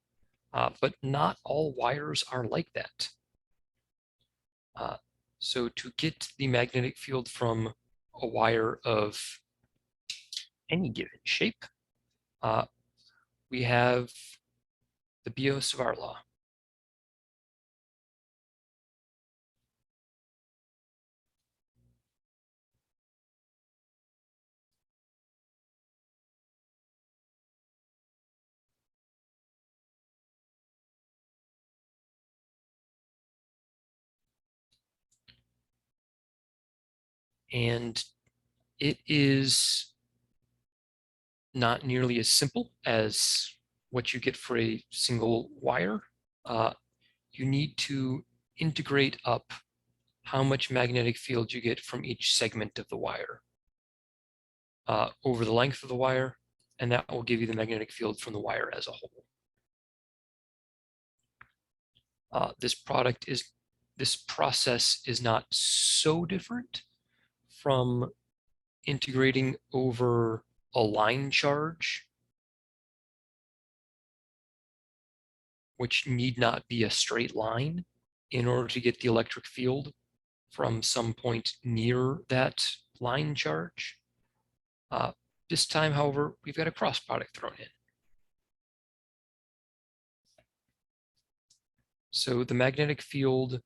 [SPEAKER 1] But not all wires are like that. So to get the magnetic field from a wire of any given shape, we have the Biot-Savart law. And it is not nearly as simple as what you get for a single wire. You need to integrate up how much magnetic field you get from each segment of the wire over the length of the wire, and that will give you the magnetic field from the wire as a whole. This process is not so different from integrating over a line charge, which need not be a straight line in order to get the electric field from some point near that line charge. This time, however, we've got a cross product thrown in. So the magnetic field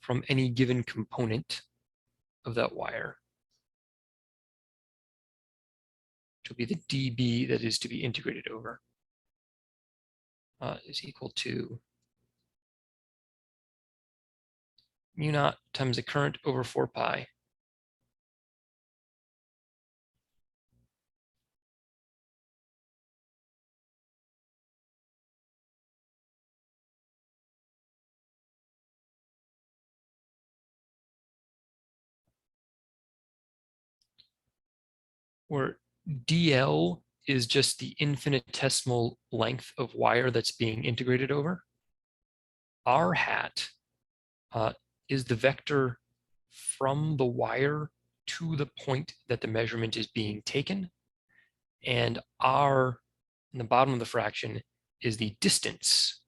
[SPEAKER 1] from any given component of that wire, which will be the dB that is to be integrated over, is equal to mu naught times the current over 4 pi where dl is just the infinitesimal length of wire that's being integrated over. R hat is the vector from the wire to the point that the measurement is being taken. And R in the bottom of the fraction is the distance.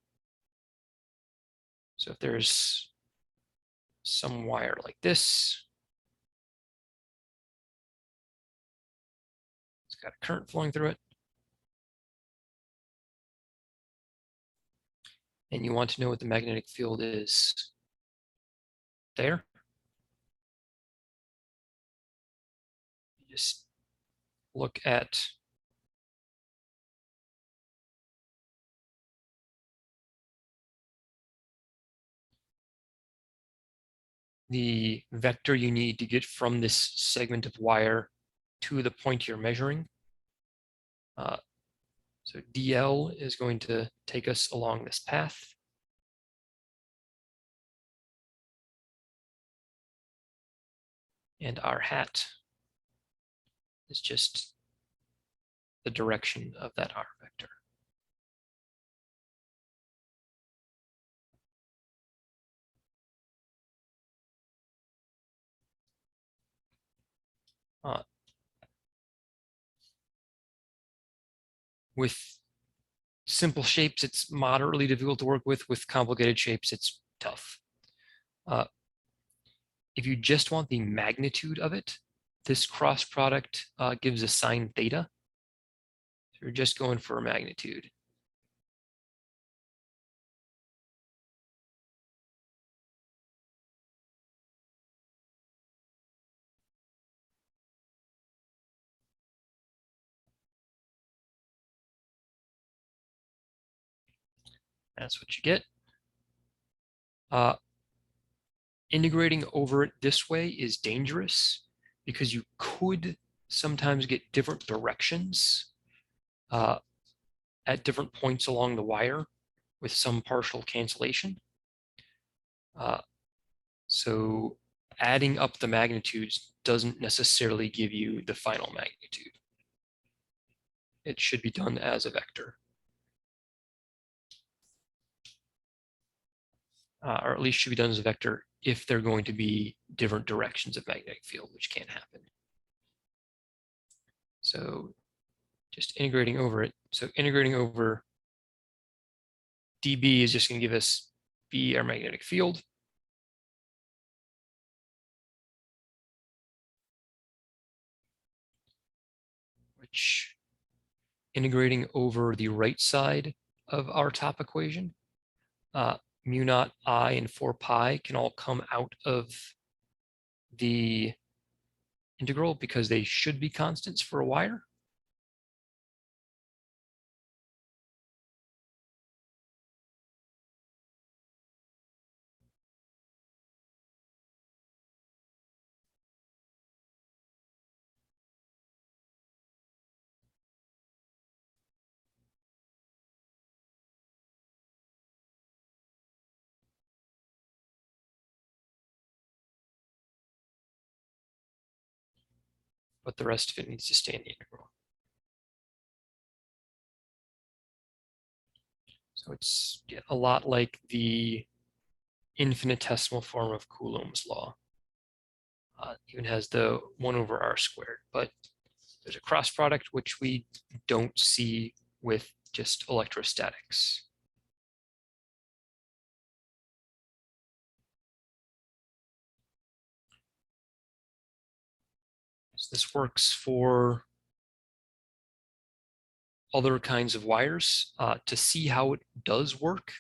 [SPEAKER 1] So if there's some wire like this, it's got a current flowing through it, and you want to know what the magnetic field is there, you just look at the vector you need to get from this segment of wire to the point you're measuring. So dl is going to take us along this path. And R hat is just the direction of that R vector. With simple shapes, it's moderately difficult to work with. With complicated shapes, it's tough. If you just want the magnitude of it, this cross product gives a sine theta. So you're just going for a magnitude. That's what you get. Integrating over it this way is dangerous because you could sometimes get different directions at different points along the wire with some partial cancellation. So adding up the magnitudes doesn't necessarily give you the final magnitude. it should be done as a vector. Or at least should be done as a vector if they're going to be different directions of magnetic field, which can't happen. So just integrating over it. So integrating over dB is just going to give us B, our magnetic field. Which, integrating over the right side of our top equation, mu naught I and 4 pi can all come out of the integral because they should be constants for a wire. But the rest of it needs to stay in the integral. So it's a lot like the infinitesimal form of Coulomb's law. Even has the 1 over r squared, but there's a cross product which we don't see with just electrostatics. So this works for other kinds of wires. To see how it does work,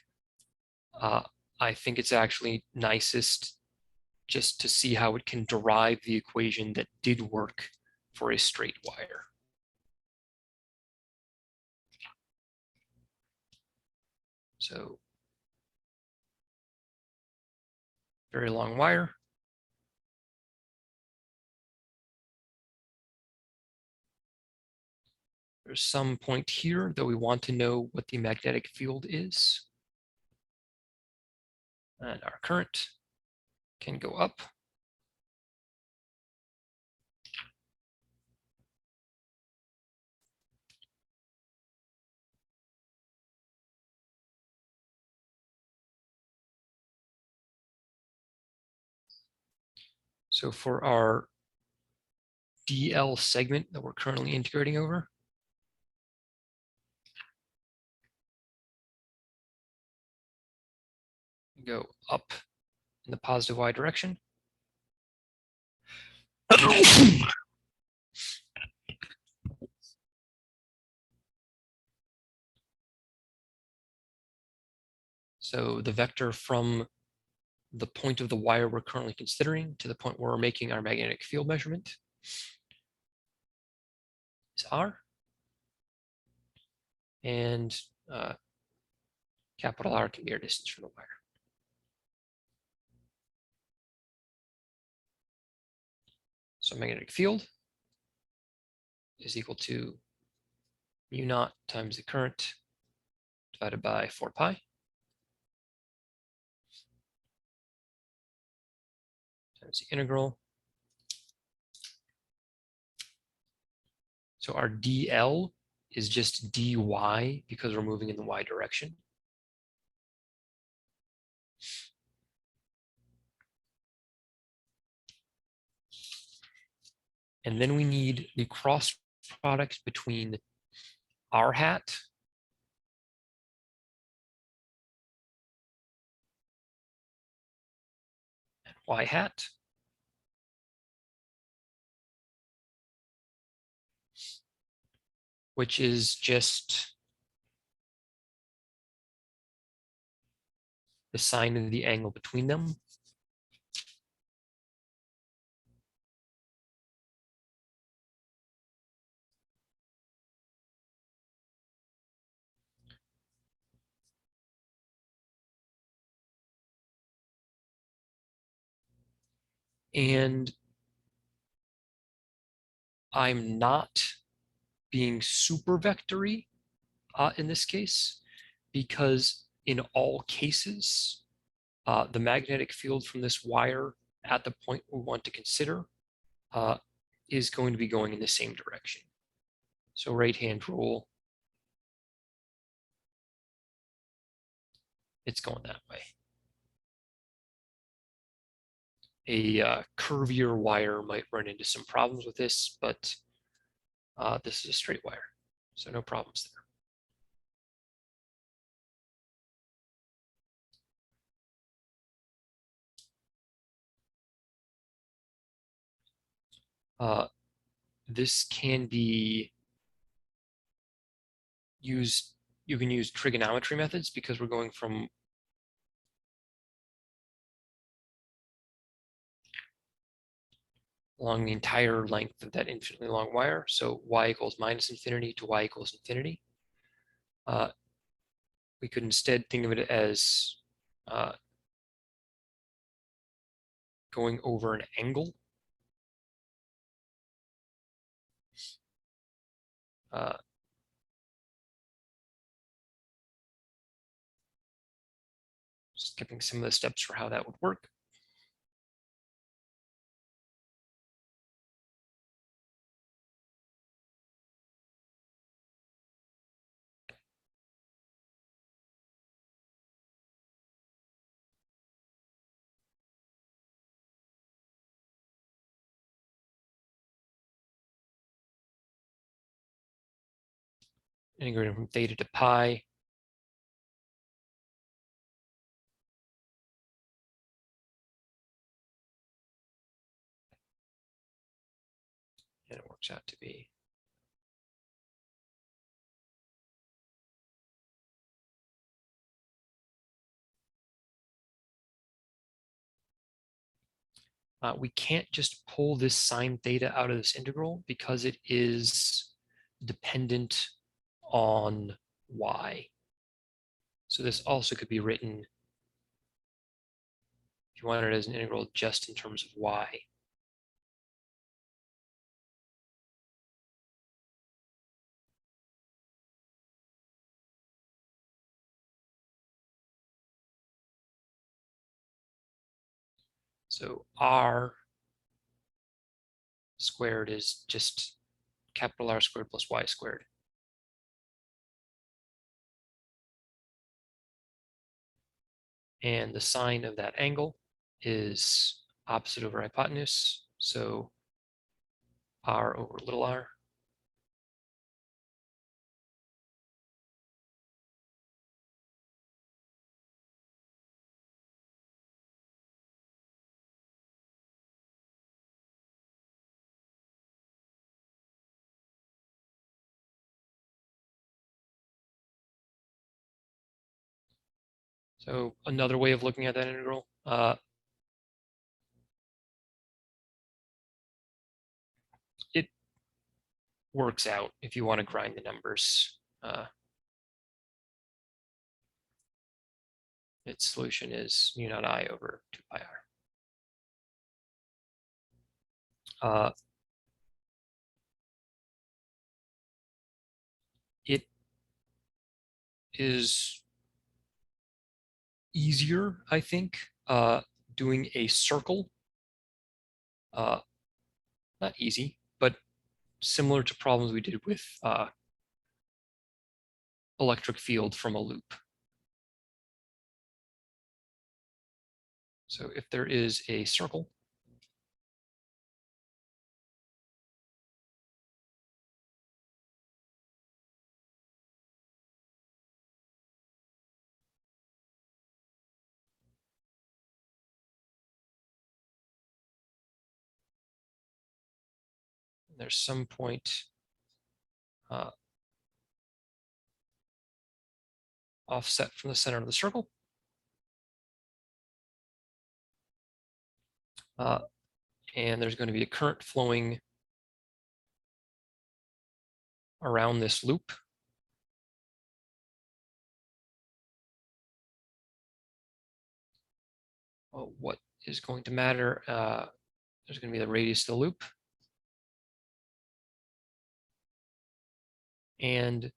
[SPEAKER 1] I think it's actually nicest just to see how it can derive the equation that did work for a straight wire. So, very long wire. There's some point here that we want to know what the magnetic field is. And our current can go up. So for our DL segment that we're currently integrating over, go up in the positive y direction. So the vector from the point of the wire we're currently considering to the point where we're making our magnetic field measurement is r. And capital R can be our distance from the wire. So magnetic field is equal to mu naught times the current divided by 4 pi. Times the integral. So our DL is just dy because we're moving in the y direction. And then we need the cross product between r hat and y hat. Which is just the sine of the angle between them. And I'm not being super vectory in this case, because in all cases, the magnetic field from this wire at the point we want to consider is going to be going in the same direction. So right-hand rule, it's going that way. A curvier wire might run into some problems with this, but this is a straight wire, so no problems there. This can be used, you can use trigonometry methods because we're going from along the entire length of that infinitely long wire. So y equals minus infinity to y equals infinity. We could instead think of it as going over an angle. Skipping some of the steps for how that would work. Integrating from theta to pi. And it works out to be we can't just pull this sine theta out of this integral because it is dependent on y. So this also could be written, if you want it as an integral, just in terms of y. So r squared is just capital R squared plus y squared. And the sine of that angle is opposite over hypotenuse. So r over little r. So another way of looking at that integral, it works out if you want to grind the numbers. Its solution is mu naught I over 2 pi r. It is easier, I think, doing a circle. Not easy, but similar to problems we did with electric field from a loop. So if there is a circle, there's some point offset from the center of the circle. And there's going to be a current flowing around this loop. Well, what is going to matter? There's going to be the radius of the loop. And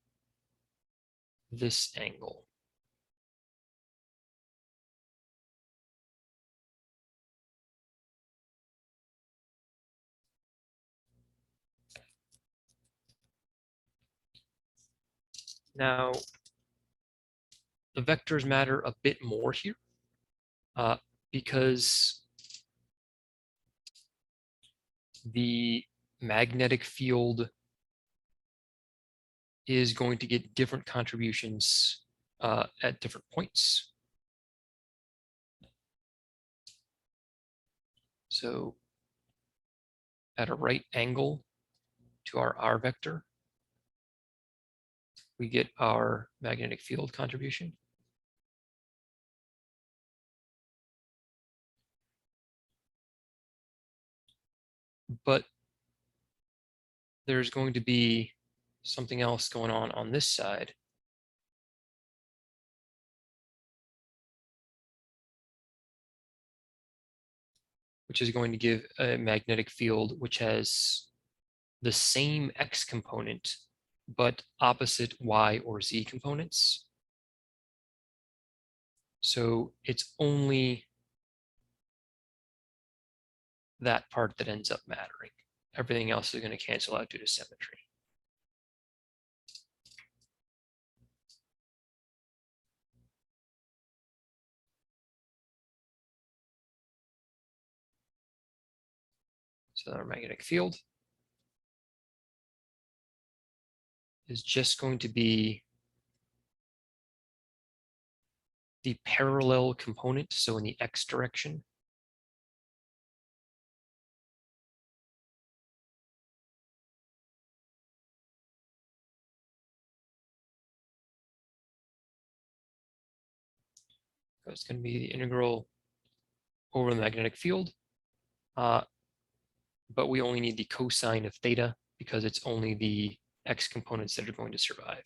[SPEAKER 1] this angle. Now, the vectors matter a bit more here because the magnetic field is going to get different contributions at different points. So at a right angle to our R vector, we get our magnetic field contribution. But there's going to be something else going on this side. Which is going to give a magnetic field which has the same X component, but opposite Y or Z components. So it's only that part that ends up mattering. Everything else is going to cancel out due to symmetry. So our magnetic field is just going to be the parallel component, so in the X direction. So it's going to be the integral over the magnetic field, but we only need the cosine of theta because it's only the X components that are going to survive.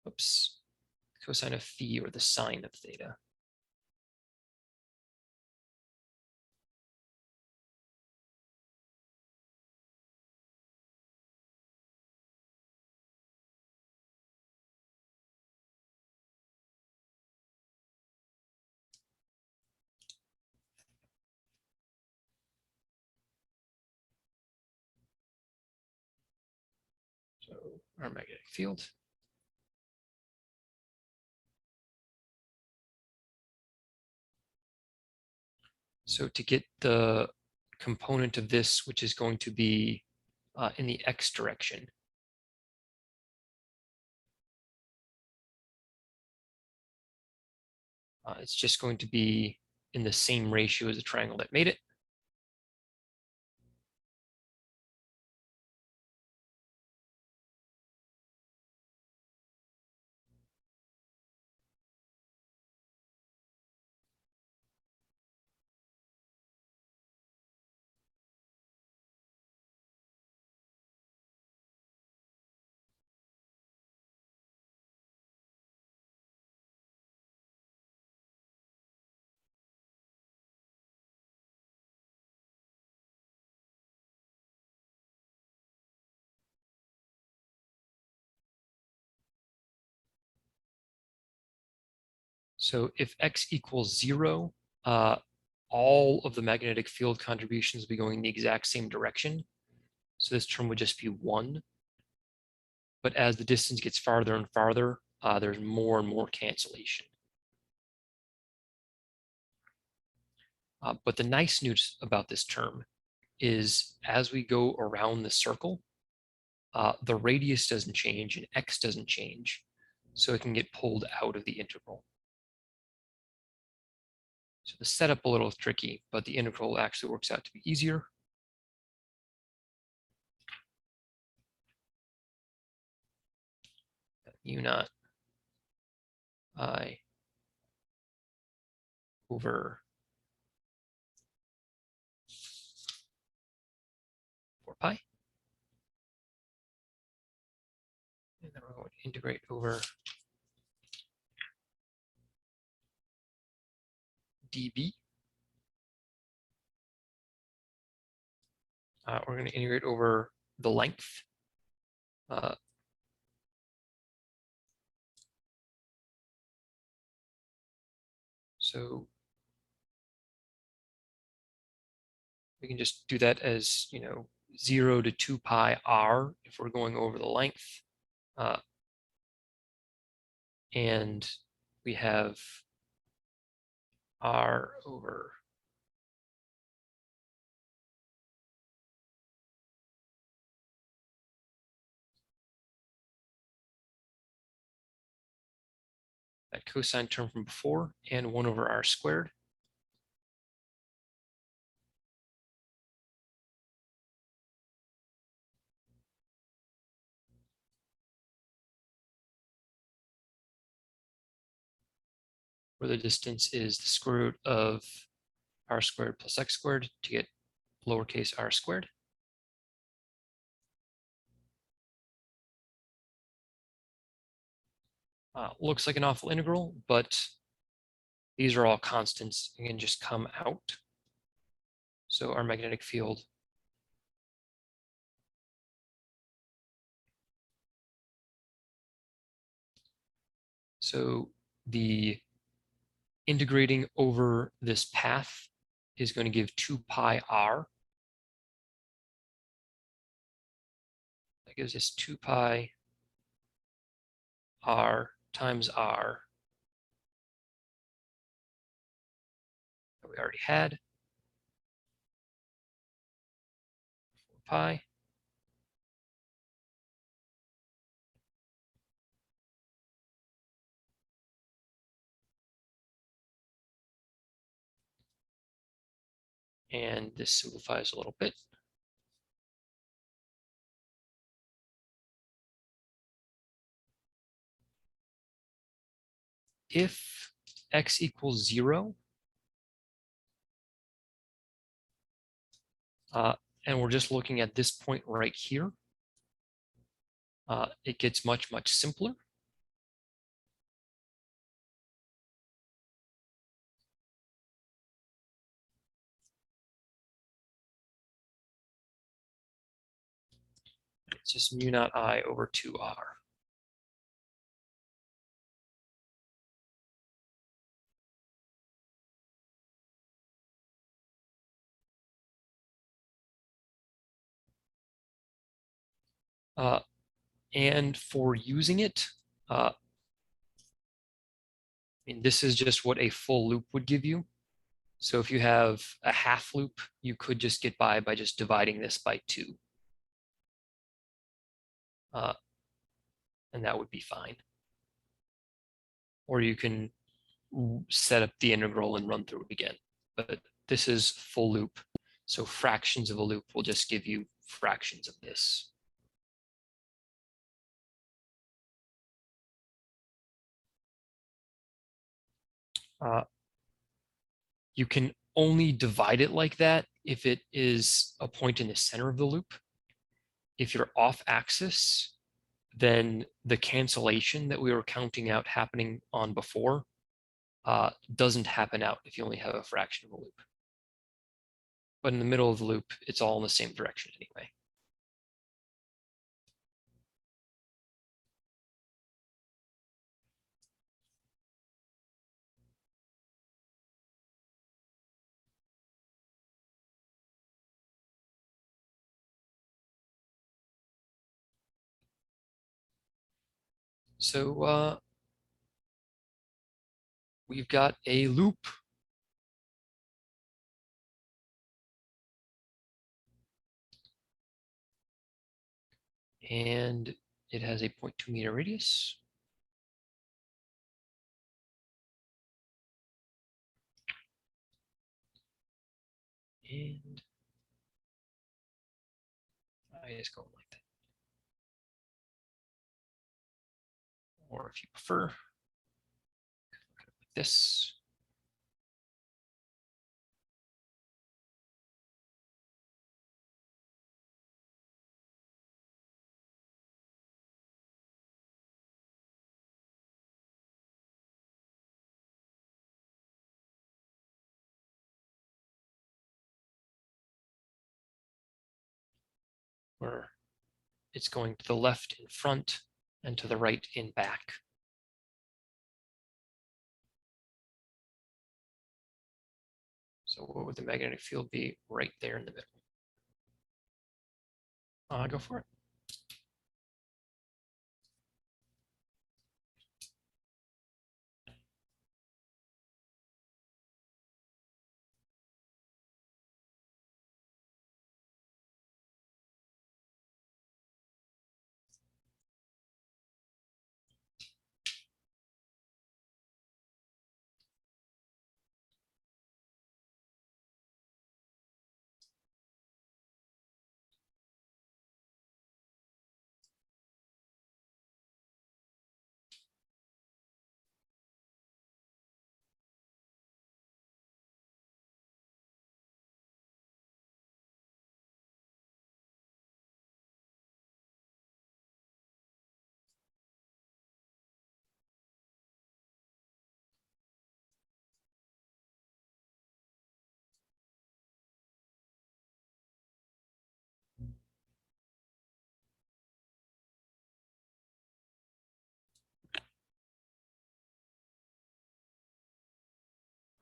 [SPEAKER 1] Oops, cosine of phi or the sine of theta. So our magnetic field. So to get the component of this, which is going to be in the X direction, it's just going to be in the same ratio as the triangle that made it. So if X equals 0, all of the magnetic field contributions will be going in the exact same direction. So this term would just be 1. But as the distance gets farther and farther, there's more and more cancellation. But the nice news about this term is as we go around the circle, the radius doesn't change and X doesn't change. So it can get pulled out of the integral. So the setup a little tricky, but the integral actually works out to be easier. U naught I over 4 pi. And then we're going to integrate over dB. We're going to integrate over the length. So We can just do that as, 0 to 2 pi r if we're going over the length. And we have r over that cosine term from before and 1 over r squared. Where the distance is the square root of r squared plus x squared to get lowercase r squared. Looks like an awful integral, but these are all constants and can just come out. So our magnetic field the integrating over this path is going to give 2 pi r. That gives us 2 pi r times r that we already had. 4 pi. And this simplifies a little bit. If x equals 0, and we're just looking at this point right here, it gets much, much simpler. It's just mu naught I over 2r. And for using it, I mean, this is just what a full loop would give you. So if you have a half loop, you could just get by just dividing this by 2. And that would be fine. Or you can set up the integral and run through it again. But this is full loop. So fractions of a loop will just give you fractions of this. You can only divide it like that if it is a point in the center of the loop. If you're off axis, then the cancellation that we were counting out happening on before doesn't happen out if you only have a fraction of a loop. But in the middle of the loop, it's all in the same direction anyway. So we've got a loop. And it has a 0.2 meter radius. And I is going like that. Or if you prefer, like this. Where it's going to the left in front and to the right in back. So what would the magnetic field be right there in the middle? Go for it.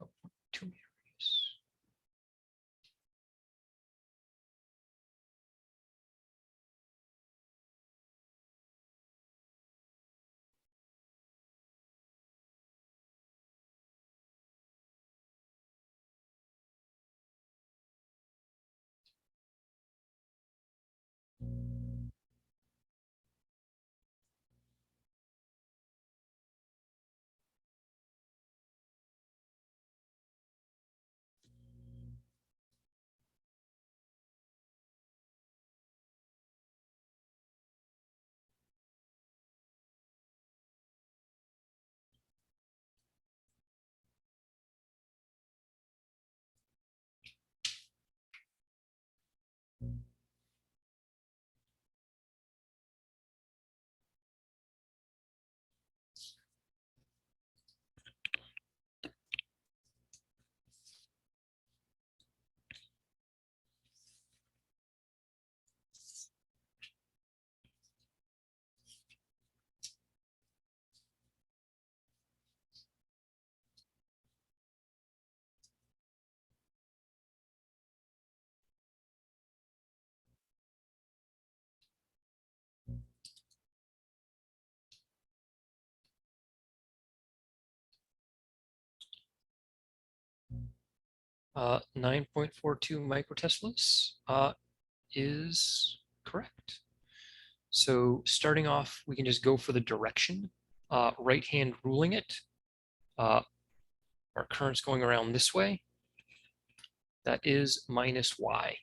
[SPEAKER 1] Oh, 2 meters. Uh, 9.42 microteslas is correct. So starting off, we can just go for the direction. Right hand ruling it. Our current's going around this way. That is minus y.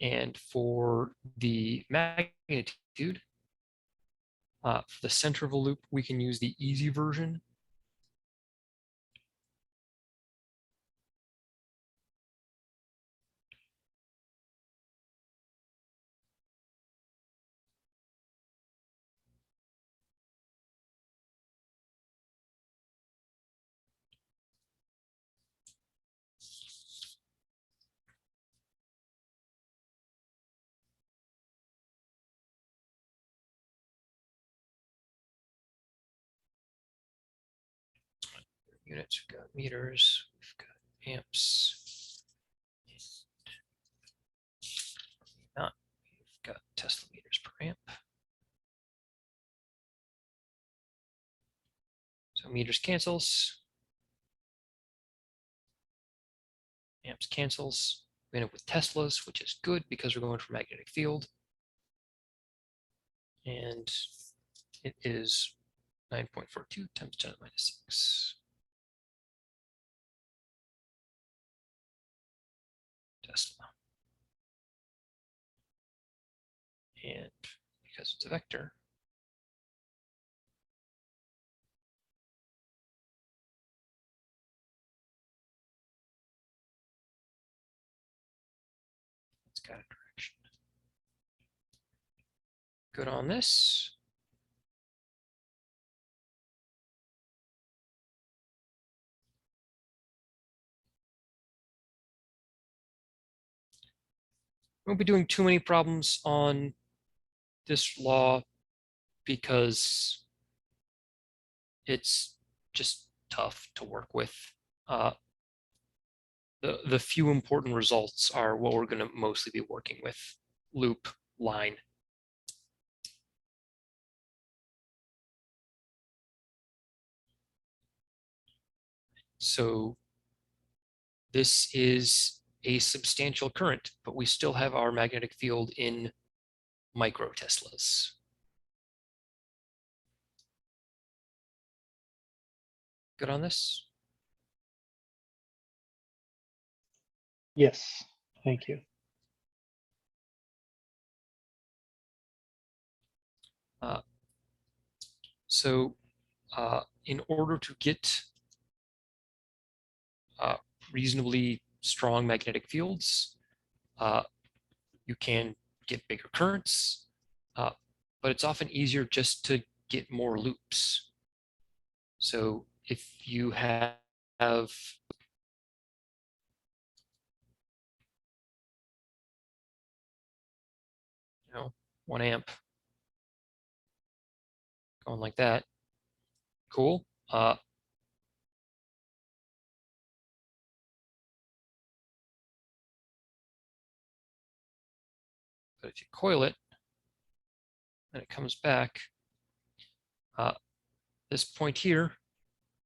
[SPEAKER 1] And for the magnitude, for the center of a loop, we can use the easy version. Units, we've got meters, we've got amps. Not, we've got Tesla meters per amp. So meters cancels. Amps cancels. We end up with Teslas, which is good because we're going for magnetic field. And it is 9.42 times 10 to the minus 6. Tesla. And because it's a vector, it's got a direction. Good on this. Won't be doing too many problems on this law because it's just tough to work with. The few important results are what we're going to mostly be working with: loop, line. So this is a substantial current, but we still have our magnetic field in micro Teslas. Good on this?
[SPEAKER 3] Yes, thank you.
[SPEAKER 1] So in order to get reasonably strong magnetic fields, you can get bigger currents, but it's often easier just to get more loops. So if you have 1 amp going like that, cool. But if you coil it and it comes back, this point here,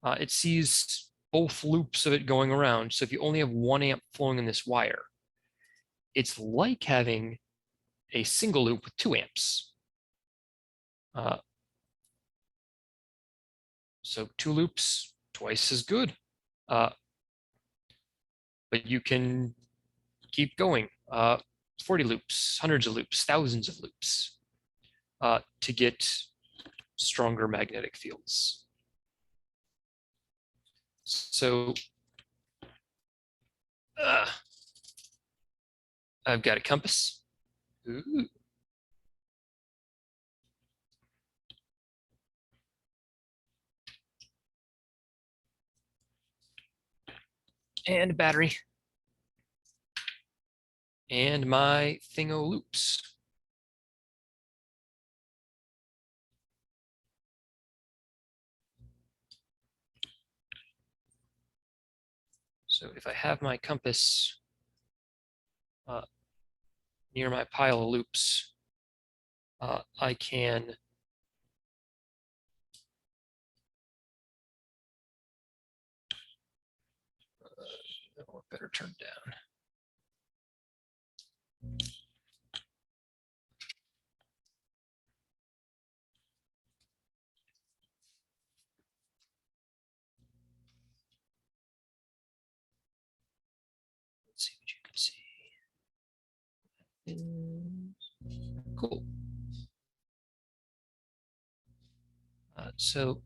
[SPEAKER 1] it sees both loops of it going around. So if you only have 1 amp flowing in this wire, it's like having a single loop with 2 amps. So 2 loops, twice as good. But you can keep going. 40 loops, hundreds of loops, thousands of loops to get stronger magnetic fields. So I've got a compass. Ooh. And a battery. And my thingo loops. So if I have my compass near my pile of loops, I can or better turn down. Let's see what you can see. Cool. So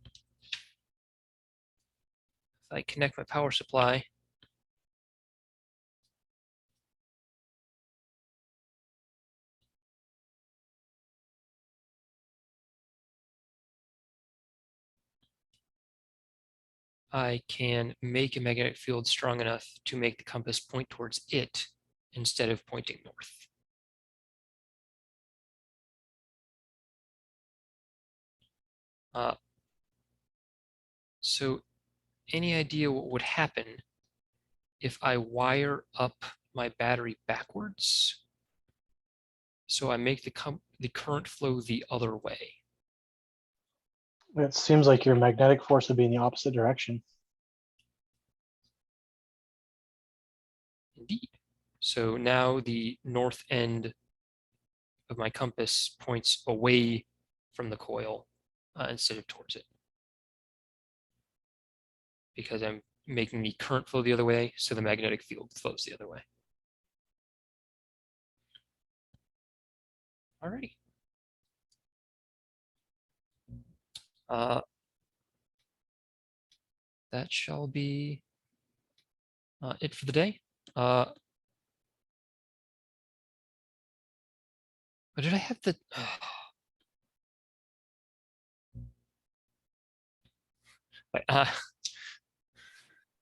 [SPEAKER 1] if I connect my power supply, I can make a magnetic field strong enough to make the compass point towards it instead of pointing north. So any idea what would happen if I wire up my battery backwards? So I make the current flow the other way.
[SPEAKER 3] It seems like your magnetic force would be in the opposite direction.
[SPEAKER 1] Indeed. So now the north end of my compass points away from the coil instead of towards it, because I'm making the current flow the other way, so the magnetic field flows the other way. Alrighty. That shall be it for the day. But did I have the?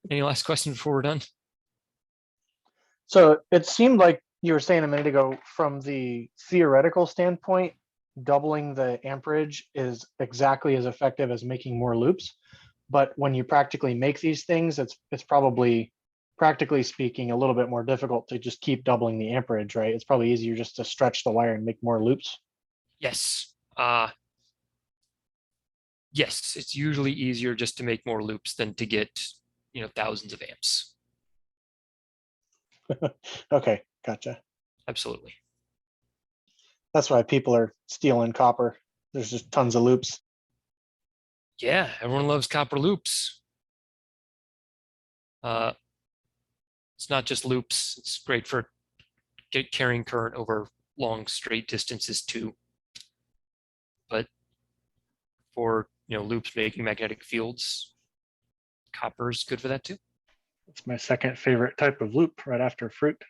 [SPEAKER 1] Any last questions before we're done?
[SPEAKER 3] So it seemed like you were saying a minute ago, from the theoretical standpoint, doubling the amperage is exactly as effective as making more loops. But when you practically make these things, it's probably, practically speaking, a little bit more difficult to just keep doubling the amperage, right? It's probably easier just to stretch the wire and make more loops.
[SPEAKER 1] Yes. Yes, it's usually easier just to make more loops than to get, thousands of amps.
[SPEAKER 3] Okay, gotcha.
[SPEAKER 1] Absolutely.
[SPEAKER 3] That's why people are stealing copper. There's just tons of loops.
[SPEAKER 1] Yeah, everyone loves copper loops. It's not just loops. It's great for carrying current over long straight distances too. But for loops making magnetic fields, copper is good for that too.
[SPEAKER 3] It's my second favorite type of loop right after fruit.